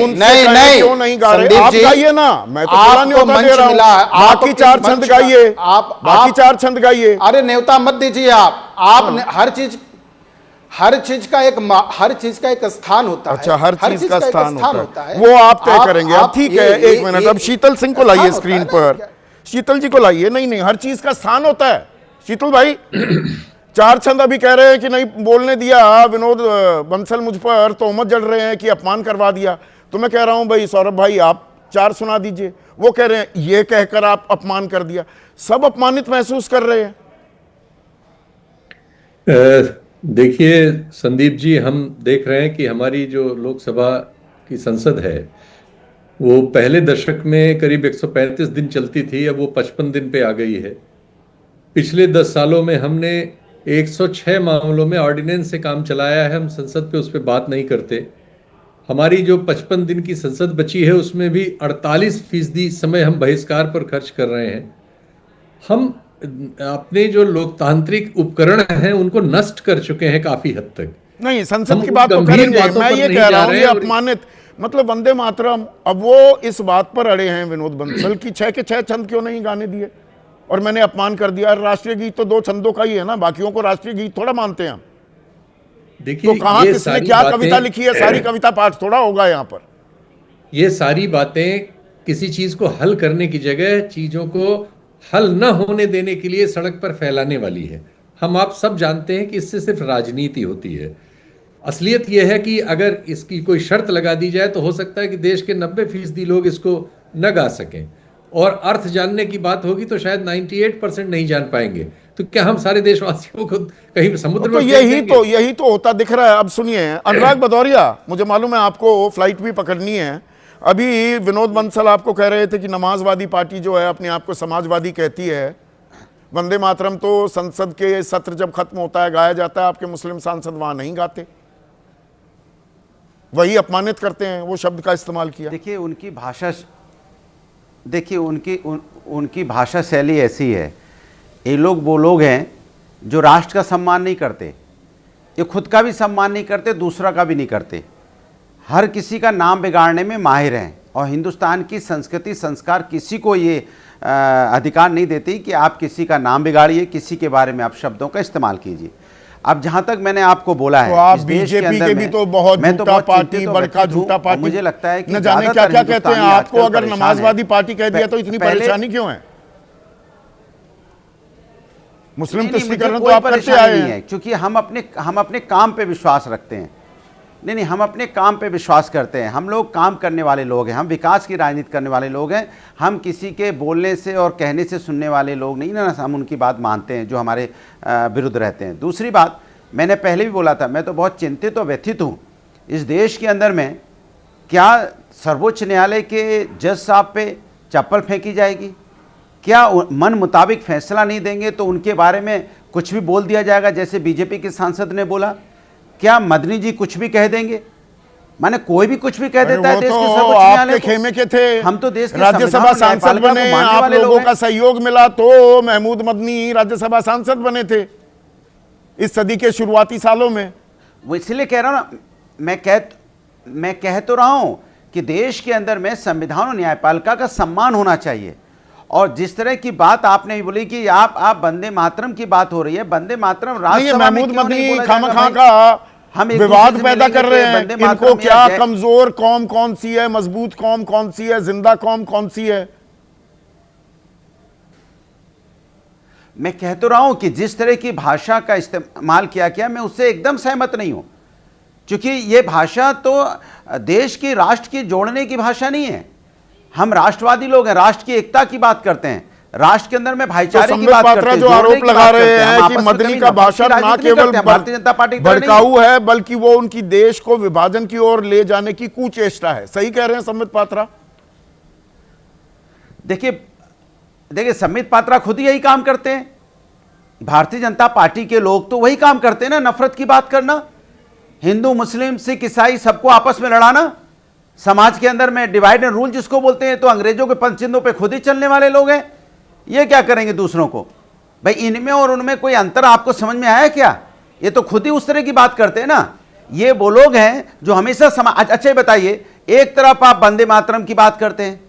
क्यों नहीं गा रहे? आप गाइए ना, मैं तो बोला न्योता दे रहा हूं, बाकी 4 छंद गाइए, बाकी 4 छंद गाइए। अरे न्योता मत दीजिए आप हर चीज का एक स्थान होता है। अच्छा, हर चीज का स्थान होता है, वो आप तय करेंगे। अब ठीक है, 1 मिनट, अब शीतल सिंह को लाइए स्क्रीन पर, शीतल जी को लाइए। नहीं, हर चीज का स्थान होता है शीतल भाई, चार छंद अभी कह रहे हैं कि नहीं बोलने दिया, विनोद बंसल मुझ पर तोहमत जड़ रहे हैं कि अपमान करवा दिया। तो मैं कह रहा हूं भाई सौरभ भाई आप चार सुना दीजिए। वो कह रहे हैं ये कहकर आप अपमान कर दिया। सब अपमानित महसूस कर रहे हैं। देखिए संदीप जी, हम देख रहे हैं कि हमारी जो लोकसभा की संसद है वो पहले दशक में करीब 135 दिन चलती थी, अब वो 55 दिन पे आ गई है। पिछले 10 सालों में हमने 106 मामलों में ऑर्डिनेंस से काम चलाया है। हम संसद पे उस पर बात नहीं करते। हमारी जो 55 दिन की संसद बची है उसमें भी 48% समय हम बहिष्कार पर खर्च कर रहे हैं। हम अपने जो लोकतांत्रिक उपकरण हैं उनको नष्ट कर चुके हैं काफी हद तक। नहीं, संसद की बात तो करेंगे, मैं ये कह रहा हूं ये अपमानित मतलब वंदे मातरम। अब वो इस बात पर अड़े हैं विनोद बंसल की 6 के 6 छंद क्यों नहीं गाने दिए और मैंने अपमान कर दिया। राष्ट्रीय गीत तो 2 छंदों का ही है ना, बाकियों को राष्ट्रीय गीत थोड़ा मानते हैं हम। देखिए तो कहां किसने क्या कविता लिखी है, सारी कविता पाठ थोड़ा होगा यहाँ पर। ये सारी बातें किसी चीज को हल करने की जगह चीजों को हल न होने देने के लिए सड़क पर फैलाने वाली है। हम आप सब जानते हैं कि इससे सिर्फ राजनीति होती है। असलियत यह है कि अगर इसकी कोई शर्त लगा दी जाए तो हो सकता है कि देश के 90% लोग इसको न गा सकें, और अर्थ जानने की बात होगी तो शायद 98% नहीं जान पाएंगे। तो क्या हम सारे देशवासियों को कहीं समुद्र में यही तो होता दिख रहा है। अब सुनिए अनुराग भदौरिया, मुझे मालूम है आपको फ्लाइट भी पकड़नी है। अभी विनोद बंसल आपको कह रहे थे कि नमाजवादी पार्टी जो है अपने आप को समाजवादी कहती है। वंदे मातरम तो संसद के सत्र जब खत्म होता है गाया जाता है, आपके मुस्लिम सांसद वहां नहीं गाते, वही अपमानित करते हैं। वो शब्द का इस्तेमाल किया। देखिए उनकी भाषा, देखिए उनकी भाषा शैली ऐसी है। ये लोग वो लोग हैं जो राष्ट्र का सम्मान नहीं करते, ये खुद का भी सम्मान नहीं करते, दूसरा का भी नहीं करते। हर किसी का नाम बिगाड़ने में माहिर हैं, और हिंदुस्तान की संस्कृति संस्कार किसी को ये अधिकार नहीं देती कि आप किसी का नाम बिगाड़िए, किसी के बारे में आप शब्दों का इस्तेमाल कीजिए। अब जहां तक मैंने आपको बोला है, तो आप बीजेपी के भी तो बहुत झूठा पार्टी, बड़का झूठा पार्टी, मुझे लगता है कि न जाने क्या क्या कहते हैं। आपको अगर नमाजवादी पार्टी कह दिया तो इतनी परेशानी क्यों है? मुस्लिम तुष्टीकरण तो आप करते आए हैं। क्योंकि हम अपने काम पे विश्वास रखते हैं। नहीं, हम अपने काम पे विश्वास करते हैं। हम लोग काम करने वाले लोग हैं, हम विकास की राजनीति करने वाले लोग हैं। हम किसी के बोलने से और कहने से सुनने वाले लोग नहीं ना, हम उनकी बात मानते हैं जो हमारे विरुद्ध रहते हैं। दूसरी बात, मैंने पहले भी बोला था, मैं तो बहुत चिंतित और व्यथित हूँ। इस देश के अंदर में क्या सर्वोच्च न्यायालय के जज साहब पे चप्पल फेंकी जाएगी? क्या मन मुताबिक फैसला नहीं देंगे तो उनके बारे में कुछ भी बोल दिया जाएगा, जैसे बीजेपी के सांसद ने बोला? क्या मदनी जी कुछ भी कह देंगे? माने कोई भी कुछ भी कह देता है देश के सर्वोच्च न्यायालय को। खेमे के थे, हम तो देश के राज्यसभा सांसद बने, आप लोगों का सहयोग मिला तो महमूद मदनी राज्यसभा सांसद बने थे इस सदी के शुरुआती सालों में। वो इसलिए कह रहा हूं ना, मैं कह तो रहा हूं कि देश के अंदर में संविधान और न्यायपालिका का सम्मान होना चाहिए। और जिस तरह की बात आपने भी बोली कि आप वंदे मातरम की बात हो रही है, वंदे मातरम राज्यसभा में क्यों नहीं बोला खामखा का हम विवाद पैदा कर रहे हैं। इनको क्या कमजोर कौम कौन सी है, मजबूत कौम कौन सी है, जिंदा कौम कौन सी है? मैं कह तो रहा हूं कि जिस तरह की भाषा का इस्तेमाल किया गया, मैं उससे एकदम सहमत नहीं हूं। क्योंकि ये भाषा तो देश की, राष्ट्र की जोड़ने की भाषा नहीं है। हम राष्ट्रवादी लोग हैं, राष्ट्र की एकता की बात करते हैं, राष्ट्र के अंदर में भाईचारे की बात करते हैं। जो आरोप लगा रहे हैं कि मदनी का भाषण न केवल भारतीय जनता पार्टी भड़काऊ है, बल्कि वो उनकी देश को विभाजन की ओर ले जाने की कुचेष्टा है। सही कह रहे हैं संबित पात्रा? देखिए संबित पात्रा खुद ही यही काम करते हैं। भारतीय जनता पार्टी के लोग तो वही काम करते हैं ना, नफरत की बात करना, हिंदू मुस्लिम सिख ईसाई सबको आपस में लड़ाना, समाज के अंदर में डिवाइड एंड रूल जिसको बोलते हैं। तो अंग्रेजों के पंचचिन्हों पे खुद ही चलने वाले लोग हैं। ये क्या करेंगे दूसरों को? भाई इनमें और उनमें कोई अंतर आपको समझ में आया क्या? ये तो खुद ही उस तरह की बात करते हैं ना। ये वो लोग हैं जो हमेशा समाज। अच्छा बताइए, एक तरफ आप वंदे मातरम की बात करते हैं,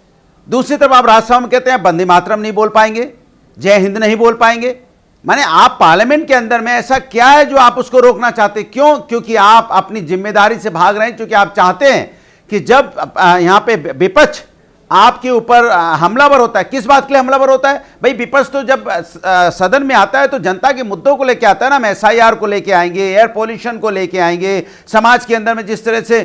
दूसरी तरफ आप राज्यसभा में कहते हैं वंदे मातरम नहीं बोल पाएंगे, जय हिंद नहीं बोल पाएंगे। माने आप पार्लियामेंट के अंदर में ऐसा क्या है जो आप उसको रोकना चाहते? क्यों? क्योंकि आप अपनी जिम्मेदारी से भाग रहे हैं। क्योंकि आप चाहते हैं कि जब यहां पे विपक्ष आपके ऊपर हमलावर होता है। किस बात के लिए हमलावर होता है भाई? विपक्ष तो जब सदन में आता है तो जनता के मुद्दों को लेके आता है ना। हम SIR को लेके आएंगे, एयर पोल्यूशन को लेके आएंगे, समाज के अंदर में जिस तरह से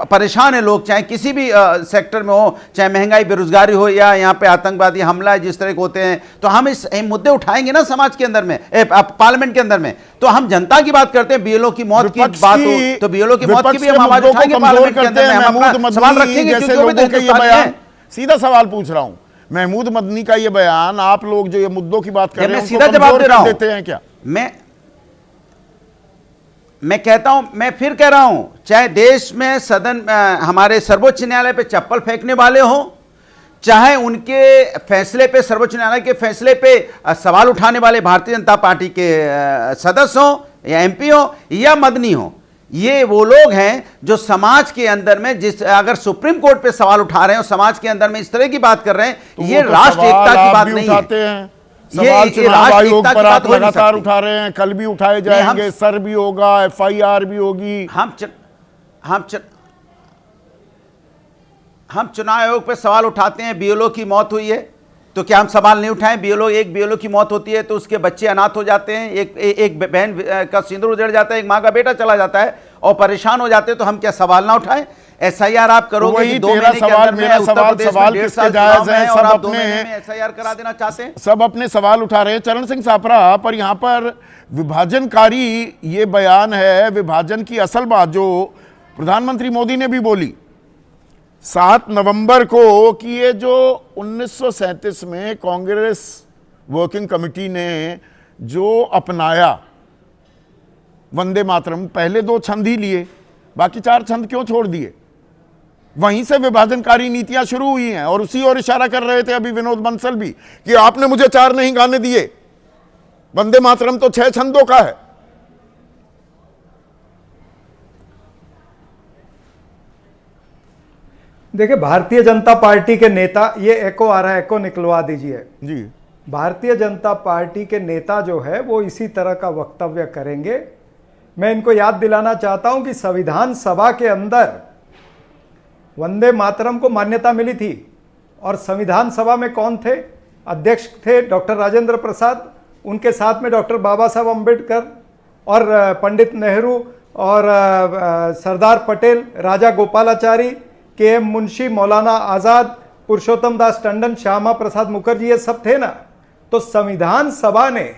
परेशान है लोग, चाहे किसी भी सेक्टर में हो, चाहे महंगाई बेरोजगारी हो या यहाँ पे आतंकवादी हमला जिस तरह के होते हैं, तो हम इस मुद्दे उठाएंगे ना समाज के अंदर में, पार्लियामेंट के अंदर में। तो हम जनता की बात करते हैं, BLO की मौत की बात हो तो BLO की मौत की भी हम आवाज उठाएंगे पार्लियामेंट के अंदर में, हम अपना सवाल रखेंगे क्योंकि ये बयान, सीधा सवाल पूछ रहा हूं, महमूद मदनी का ये बयान, आप लोग जो ये मुद्दों की बात कर रहे हैं सीधा जवाब दे रहा हूं, देते हैं क्या? मैं कहता हूं, मैं फिर कह रहा हूं, चाहे देश में सदन हमारे सर्वोच्च न्यायालय पे चप्पल फेंकने वाले हो, चाहे उनके फैसले पे, सर्वोच्च न्यायालय के फैसले पे सवाल उठाने वाले भारतीय जनता पार्टी के सदस्य हो या MP हो या मदनी हो, ये वो लोग हैं जो समाज के अंदर में अगर सुप्रीम कोर्ट पे सवाल उठा रहे हैं और समाज के अंदर में इस तरह की बात कर रहे हैं, तो ये राष्ट्र एकता की बात नहीं है। सवाल चुनाव आयोग पर आप लगातार उठा रहे हैं, कल भी उठाए जाएंगे, सर भी होगा, FIR भी होगी। हम चुनाव आयोग पे सवाल उठाते हैं, BLO की मौत हुई है तो क्या हम सवाल नहीं उठाएं? एक BLO की मौत होती है तो उसके बच्चे अनाथ हो जाते हैं, एक बहन का सिंदूर उजड़ जाता है, एक माँ का बेटा चला जाता है और परेशान हो जाते हैं, तो हम क्या सवाल ना उठाएं? SIR आप करोगे कि 2 महीने के अंदर में उत्तर प्रदेश में 1.5 साल चुनाव है और आप 2 महीने में SIR करा देना चाहते हैं? सब अपने सवाल उठा रहे हैं। चरण सिंह सापरा, पर यहां पर विभाजनकारी ये बयान है, विभाजन की असल बात जो प्रधानमंत्री मोदी ने भी बोली 7 नवंबर को कि ये जो 1937 में कांग्रेस वर्किंग कमेटी ने जो अपनाया वंदे मातरम, पहले 2 छंद ही लिए, बाकी 4 छंद क्यों छोड़ दिए? वहीं से विभाजनकारी नीतियां शुरू हुई हैं और उसी ओर इशारा कर रहे थे अभी विनोद बंसल भी कि आपने मुझे 4 नहीं गाने दिए, वंदे मातरम तो 6 छंदों का है। देखिए, भारतीय जनता पार्टी के नेता, ये एको आ रहा है, एको निकलवा दीजिए जी। भारतीय जनता पार्टी के नेता जो है वो इसी तरह का वक्तव्य करेंगे। मैं इनको याद दिलाना चाहता हूं कि संविधान सभा के अंदर वंदे मातरम को मान्यता मिली थी और संविधान सभा में कौन थे? अध्यक्ष थे डॉक्टर राजेंद्र प्रसाद, उनके साथ में डॉक्टर बाबा साहब अम्बेडकर और पंडित नेहरू और सरदार पटेल, राजा गोपालाचारी, KM मुंशी, मौलाना आज़ाद, पुरुषोत्तम दास टंडन, श्यामा प्रसाद मुखर्जी, ये सब थे ना। तो संविधान सभा ने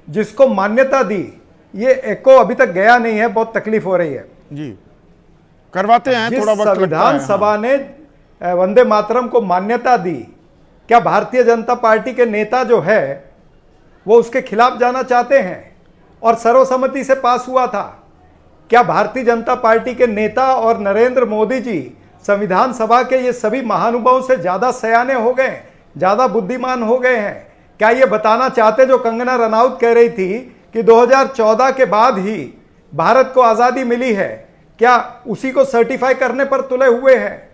जिसको मान्यता दी, ये एको अभी तक गया नहीं है, बहुत तकलीफ हो रही है जी, करवाते हैं थोड़ा वक्त। संविधान सभा ने वंदे मातरम को मान्यता दी, क्या भारतीय जनता पार्टी के नेता जो है वो उसके खिलाफ जाना चाहते हैं? और सर्वसम्मति से पास हुआ था। क्या भारतीय जनता पार्टी के नेता और नरेंद्र मोदी जी संविधान सभा के ये सभी महानुभावों से ज्यादा सयाने हो गए, ज्यादा बुद्धिमान हो गए हैं? क्या ये बताना चाहते जो कंगना रनौत कह रही थी कि 2014 के बाद ही भारत को आजादी मिली है, क्या उसी को सर्टिफाई करने पर तुले हुए हैं?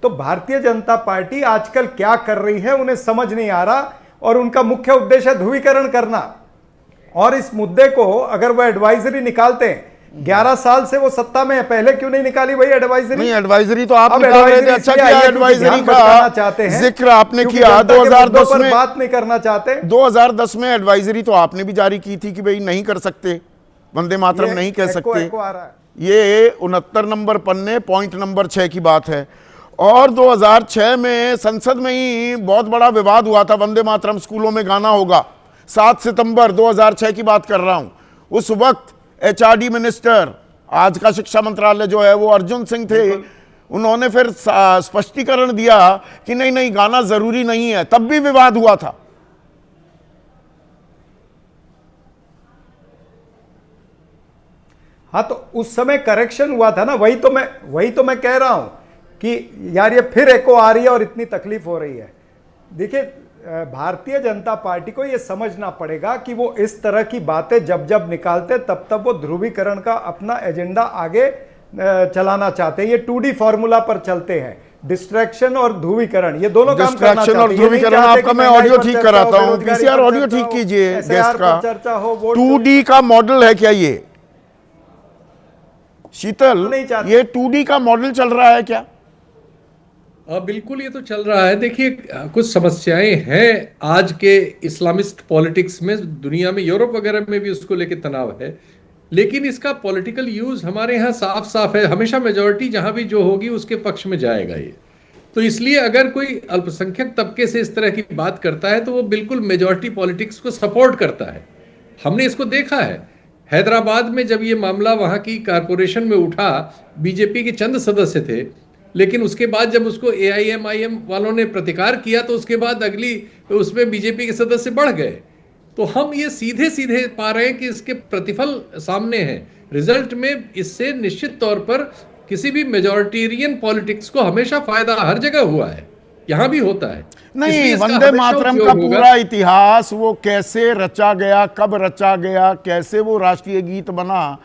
तो भारतीय जनता पार्टी आजकल क्या कर रही है उन्हें समझ नहीं आ रहा और उनका मुख्य उद्देश्य ध्रुवीकरण करना। और इस मुद्दे को अगर वो एडवाइजरी निकालते हैं, 11 साल से वो सत्ता में है, पहले क्यों नहीं निकाली भाई एडवाइजरी? नहीं, एडवाइजरी तो आप निकाल रहे थे। अच्छा किया एडवाइजरी का जिक्र आपने किया। 2010 में बात नहीं करना चाहते। 2010 में एडवाइजरी तो आपने भी जारी की थी कि भाई नहीं कर सकते, वंदे मातरम नहीं कह सकते। ये 69 नंबर पन्ने पॉइंट नंबर 6 की बात है। और 2006 में संसद में ही बहुत बड़ा विवाद हुआ था, वंदे मातरम स्कूलों में गाना होगा। 7 सितंबर 2006 की बात कर रहा हूं। उस वक्त HRD मिनिस्टर, आज का शिक्षा मंत्रालय जो है वो अर्जुन सिंह थे, उन्होंने फिर स्पष्टीकरण दिया कि नहीं नहीं गाना जरूरी नहीं है, तब भी विवाद हुआ था। हाँ, तो उस समय करेक्शन हुआ था ना, वही तो मैं कह रहा हूं कि यार ये फिर एको आ रही है और इतनी तकलीफ हो रही है। देखिए, भारतीय जनता पार्टी को ये समझना पड़ेगा कि वो इस तरह की बातें जब जब निकालते तब तब वो ध्रुवीकरण का अपना एजेंडा आगे चलाना चाहते हैं। ये 2D फॉर्मूला पर चलते हैं, डिस्ट्रैक्शन और ध्रुवीकरण, ये दोनों काम करना चाहते हैं। और ध्रुवीकरण आपका मैं ऑडियो ठीक कराता हूं, PCR ऑडियो ठीक कीजिए गेस्ट का। चर्चा हो, 2D का मॉडल है क्या ये शीतल? ये 2D का मॉडल चल रहा है क्या? बिल्कुल ये तो चल रहा है। देखिए कुछ समस्याएं हैं आज के इस्लामिस्ट पॉलिटिक्स में, दुनिया में, यूरोप वगैरह में भी उसको लेके तनाव है, लेकिन इसका पॉलिटिकल यूज हमारे यहाँ साफ साफ है। हमेशा मेजॉरिटी जहां भी जो होगी उसके पक्ष में जाएगा ये। तो इसलिए अगर कोई अल्पसंख्यक तबके से इस तरह की बात करता है तो वो बिल्कुल मेजॉरिटी पॉलिटिक्स को सपोर्ट करता है। हमने इसको देखा है हैदराबाद में, जब ये मामला वहां की कारपोरेशन में उठा, बीजेपी के चंद सदस्य थे, लेकिन उसके बाद जब उसको AIMIM वालों ने प्रतिकार किया तो उसके बाद अगली उसमें बीजेपी के सदस्य बढ़ गए। तो हम ये सीधे सीधे पा रहे हैं कि इसके प्रतिफल सामने हैं। रिजल्ट में इससे निश्चित तौर पर किसी भी मेजॉरिटेरियन पॉलिटिक्स को हमेशा फायदा हर जगह हुआ है, यहां भी होता है। नहीं, वंदे मातरम का पूरा इतिहास, वो कैसे रचा गया, कब रचा गया, कैसे वो राष्ट्रीय गीत बना,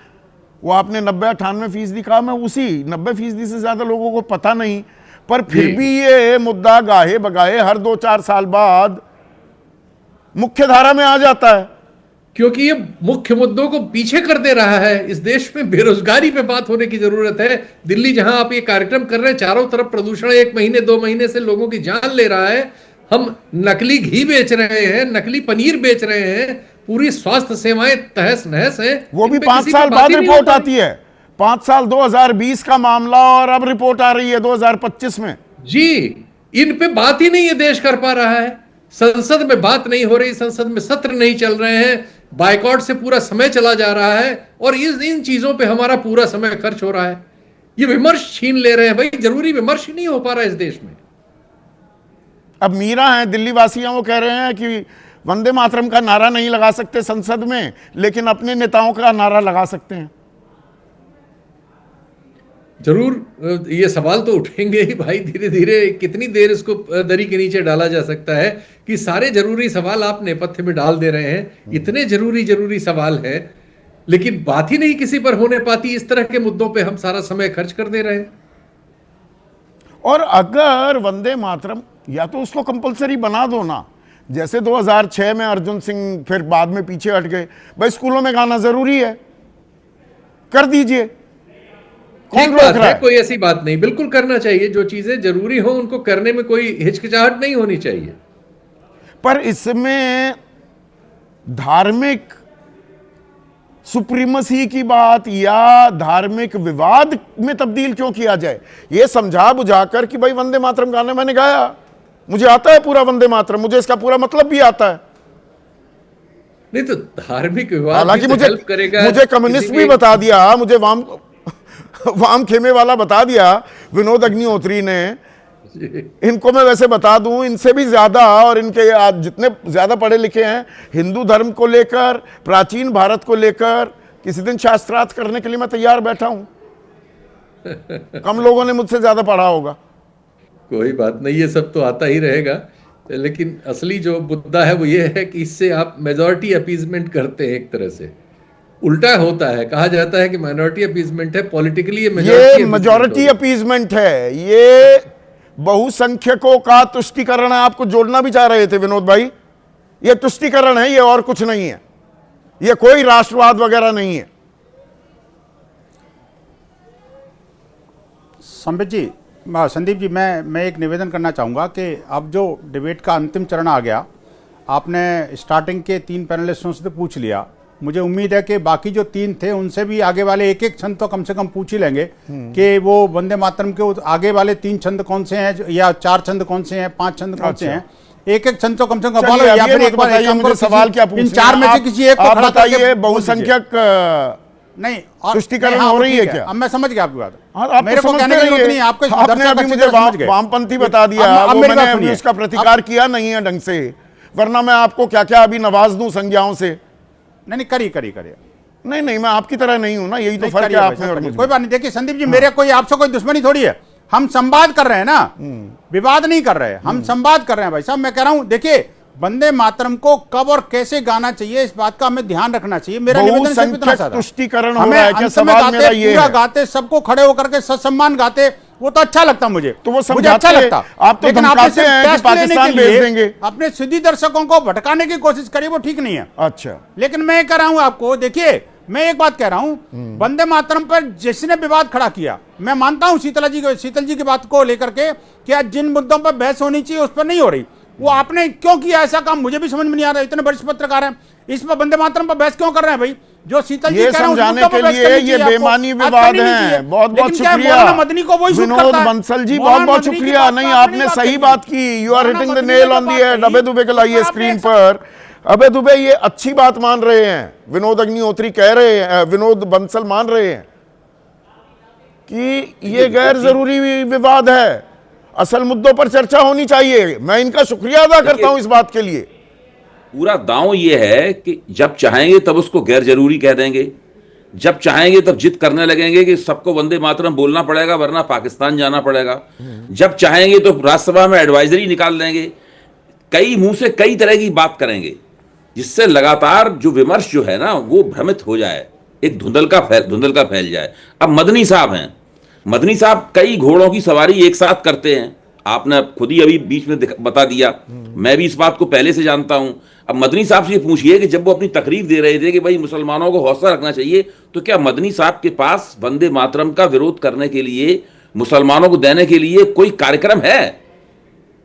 वो आपने 90-98% कहा, मैं उसी 90% से ज्यादा लोगों को पता नहीं, पर फिर भी ये मुद्दा गाहे बगाहे हर 2-4 साल बाद मुख्य धारा में आ जाता है, क्योंकि ये मुख्य मुद्दों को पीछे कर दे रहा है। इस देश में बेरोजगारी पे बात होने की जरूरत है। दिल्ली जहां आप ये कार्यक्रम कर रहे हैं, चारों तरफ प्रदूषण 1 महीने 2 महीने से लोगों की जान ले रहा है। हम नकली घी बेच रहे हैं, नकली पनीर बेच रहे हैं, पूरी स्वास्थ्य सेवाएं तहस नहस हैं। वो भी 5 साल बाद रिपोर्ट आती है। 5 साल 2020 का मामला और अब रिपोर्ट आ रही है 2025 में। जी, इन पे बात ही नहीं ये देश कर पा रहा है। संसद में बात नहीं हो रही, संसद में सत्र नहीं चल रहे हैं, बायकॉट से पूरा समय चला जा रहा है और इन चीजों पे हमारा पूरा समय खर्च हो रहा है। ये विमर्श छीन ले रहे हैं। भाई जरूरी विमर्श ही नहीं हो पा रहा है इस देश में। अब मीरा हैं, दिल्ली वासियां, वो कह रहे हैं कि वंदे मातरम का नारा नहीं लगा सकते संसद में, लेकिन अपने नेताओं का नारा लगा सकते हैं। जरूर ये सवाल तो उठेंगे ही भाई, धीरे धीरे कितनी देर इसको दरी के नीचे डाला जा सकता है कि सारे जरूरी सवाल आप नेपथ्य में डाल दे रहे हैं। इतने जरूरी सवाल हैं, लेकिन बात ही नहीं किसी पर होने पाती। इस तरह के मुद्दों पे हम सारा समय खर्च कर दे रहे हैं। और अगर वंदे मातरम, या तो उसको कंपलसरी बना दो ना, जैसे 2006 में अर्जुन सिंह फिर बाद में पीछे हट गए, भाई स्कूलों में गाना जरूरी है, कर दीजिए, कौन रोक रहा है? कोई ऐसी बात नहीं, बिल्कुल करना चाहिए। जो चीजें जरूरी हो उनको करने में कोई हिचकिचाहट नहीं होनी चाहिए। पर इसमें धार्मिक सुप्रीमसी की बात या धार्मिक विवाद में तब्दील क्यों किया जाए? यह समझा बुझाकर कि भाई वंदे मातरम गाना मैंने गाया, मुझे आता है पूरा वंदे मातरम, मुझे इसका पूरा मतलब भी आता है। नहीं तो धार्मिक विवाद, हालांकि मुझे कम्युनिस्ट भी बता दिया, मुझे वाम खेमे वाला बता दिया विनोद अग्निहोत्री ने। इनको मैं वैसे बता दूं, इनसे भी ज्यादा, और इनके आज जितने ज्यादा पढ़े लिखे हैं हिंदू धर्म को लेकर, प्राचीन भारत को लेकर, किसी दिन शास्त्रार्थ करने के लिए मैं तैयार बैठा हूं। कम लोगों ने मुझसे ज्यादा पढ़ा होगा। कोई बात नहीं, ये सब तो आता ही रहेगा, लेकिन असली जो मुद्दा है वो ये है कि इससे आप मेजॉरिटी अपीजमेंट करते हैं। एक तरह से उल्टा होता है, कहा जाता है कि माइनॉरिटी अपीजमेंट है, पॉलिटिकली ये मेजॉरिटी अपीजमेंट है, ये बहुसंख्यकों का तुष्टीकरण है। आपको जोड़ना भी चाह रहे थे विनोद भाई, ये तुष्टीकरण है, ये और कुछ नहीं है, ये कोई राष्ट्रवाद वगैरह नहीं है। संदीप जी, मैं एक निवेदन करना चाहूँगा कि अब जो डिबेट का अंतिम चरण आ गया, आपने स्टार्टिंग के 3 पैनलिस्टों से तो पूछ लिया, मुझे उम्मीद है कि बाकी जो 3 थे उनसे भी आगे वाले एक छंद तो कम से कम पूछ ही लेंगे कि वो वंदे मातरम के आगे वाले 3 छंद कौन से हैं, या 4 छंद कौन से हैं, 5 छंद कौन से हैं, एक छंद तो कम से कम बोलो, या फिर एक बार मुझे सवाल क्या पूछ, इन 4 में से किसी एक को खड़ा करके बहुसंख्यक नहीं तुष्टीकरण हो रही है क्या? अब मैं समझ गया आपकी बात। मेरे को कहने की जरूरत नहीं, आपने अभी मुझे वामपंथी बता दिया, मैंने उसका प्रतिकार किया नहीं है ढंग से, वरना मैं आपको क्या क्या अभी नवाज दूं संज्ञाओं से। नहीं करिए। नहीं, मैं आपकी तरह नहीं हूं ना, यही तो फर्क है आप में और मुझ में। कोई बात नहीं। देखिए संदीप जी, मेरे कोई आपसे कोई दुश्मनी थोड़ी है, हम संवाद कर रहे हैं ना, विवाद नहीं कर रहे, हम संवाद कर रहे हैं भाई साहब। मैं कह रहा हूं, देखिए वंदे मातरम को कब और कैसे गाना चाहिए, इस बात का हमें ध्यान रखना चाहिए। मेरा निवेदन सिर्फ इतना सा था, तुष्टीकरण हो रहा है क्या? सवाल मेरा ये है, पूरा गाते, सबको खड़े होकर के सत्सम्मान गाते, वो तो अच्छा लगता मुझे, तो वो मुझे अच्छा लगता। आप तो धमकाते हैं कि पाकिस्तान भेज देंगे, अपने सीधी दर्शकों को भटकाने की कोशिश करिए, वो ठीक नहीं है। अच्छा, लेकिन मैं कह रहा हूं आपको, देखिए मैं एक बात कह रहा हूं, वंदे मातरम पर जिसने विवाद खड़ा किया, मैं मानता हूं शीतल जी की बात को लेकर के कि आज जिन मुद्दों पर बहस होनी चाहिए उस पर नहीं हो रही, वो आपने क्यों किया ऐसा काम, मुझे भी समझ में नहीं आ रहा। इतने वरिष्ठ पत्रकार हैं, इस पर वंदे मातरम पर बहस क्यों कर रहे हैं भाई? जो शीतल जी कह रहे हैं समझाने के लिए ये बेमानी विवाद है। बहुत बहुत शुक्रिया मदनी को वही विनोद बंसल जी, बहुत बहुत शुक्रिया। नहीं, आपने सही बात की, you are hitting the nail on the head. अबे दुबे को लाइए स्क्रीन पर। अबे दुबे ये अच्छी बात मान रहे हैं, विनोद अग्निहोत्री कह रहे हैं, विनोद बंसल मान रहे हैं कि ये गैर जरूरी विवाद है, असल मुद्दों पर चर्चा होनी चाहिए। मैं इनका शुक्रिया अदा करता हूं इस बात के लिए। पूरा दांव ये है कि जब चाहेंगे तब उसको गैर जरूरी कह देंगे, जब चाहेंगे तब जिद करने लगेंगे कि सबको वंदे मातरम बोलना पड़ेगा वरना पाकिस्तान जाना पड़ेगा, जब चाहेंगे तो राज्यसभा में एडवाइजरी निकाल देंगे, कई मुंह से कई तरह की बात करेंगे, जिससे लगातार जो विमर्श जो है ना वो भ्रमित हो जाए, एक धुंधल का फैल जाए। अब मदनी साहब हैं, मदनी साहब कई घोड़ों की सवारी एक साथ करते हैं, आपने खुद ही अभी बीच में बता दिया, मैं भी इस बात को पहले से जानता हूं। अब मदनी साहब से पूछिए कि जब वो अपनी तकरीर दे रहे थे कि भाई मुसलमानों को हौसला रखना चाहिए, तो क्या मदनी साहब के पास वंदे मातरम का विरोध करने के लिए, मुसलमानों को देने के लिए कोई कार्यक्रम है,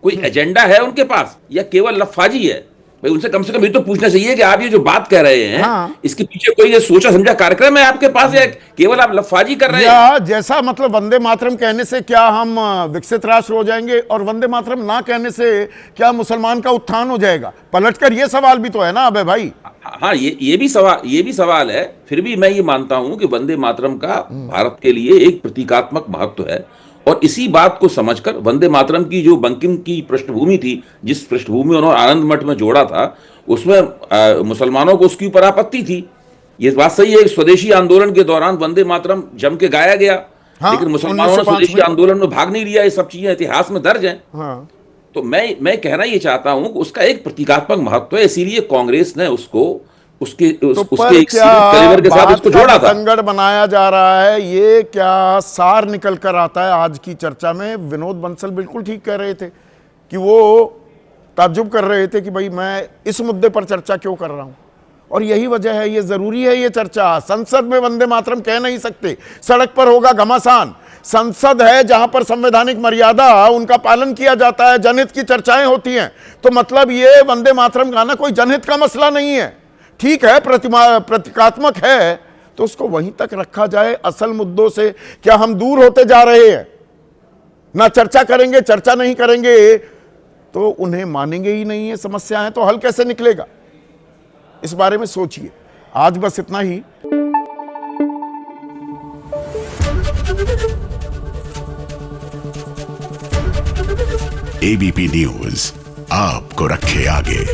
कोई एजेंडा है उनके पास, या केवल लफाजी है? भाई उनसे कम से कम ये तो पूछना चाहिए कि आप ये जो बात कह रहे हैं, हाँ, इसके पीछे कोई ये सोचा समझा कार्यक्रम है आपके पास, या केवल आप लफाजी कर रहे हैं? जैसा मतलब वंदे मातरम कहने से क्या हम विकसित राष्ट्र हो जाएंगे, और वंदे मातरम ना कहने से क्या मुसलमान का उत्थान हो जाएगा? पलटकर ये सवाल भी तो है ना अबे भाई। हाँ, ये भी सवाल है। फिर भी मैं ये मानता हूं कि वंदे मातरम का भारत के लिए एक प्रतीकात्मक महत्व है, और इसी बात को समझकर वंदे मातरम की जो बंकिम की पृष्ठभूमि थी, जिस पृष्ठभूमि उन्होंने आनंद मठ में जोड़ा था, उसमें मुसलमानों को उसके ऊपर आपत्ति थी। ये बात सही है, स्वदेशी आंदोलन के दौरान वंदे मातरम जम के गाया गया, हाँ, लेकिन मुसलमानों ने स्वदेशी आंदोलन में भाग नहीं लिया। ये सब चीजें इतिहास में दर्ज हैं। हाँ। तो मैं कहना ये चाहता हूं कि उसका एक प्रतीकात्मक महत्व है, इसीलिए कांग्रेस ने उसको उसके एक कलेवर के साथ उसको जोड़ा था। संगड़ बनाया जा रहा है, ये क्या सार निकल कर आता है आज की चर्चा में? विनोद बंसल बिल्कुल ठीक कह रहे थे कि वो ताज्जुब कर रहे थे कि भाई मैं इस मुद्दे पर चर्चा क्यों कर रहा हूं, और यही वजह है, ये जरूरी है ये चर्चा। संसद में वंदे मातरम कह नहीं सकते, सड़क पर होगा घमासान। संसद है जहां पर संवैधानिक मर्यादा उनका पालन किया जाता है, जनहित की चर्चाएं होती हैं, तो मतलब ये वंदे मातरम गाना कोई जनहित का मसला नहीं है। ठीक है, प्रतीकात्मक है, तो उसको वहीं तक रखा जाए। असल मुद्दों से क्या हम दूर होते जा रहे हैं? ना चर्चा करेंगे, चर्चा नहीं करेंगे तो उन्हें मानेंगे ही नहीं है, समस्या है तो हल कैसे निकलेगा? इस बारे में सोचिए। आज बस इतना ही। एबीपी न्यूज आपको रखे आगे।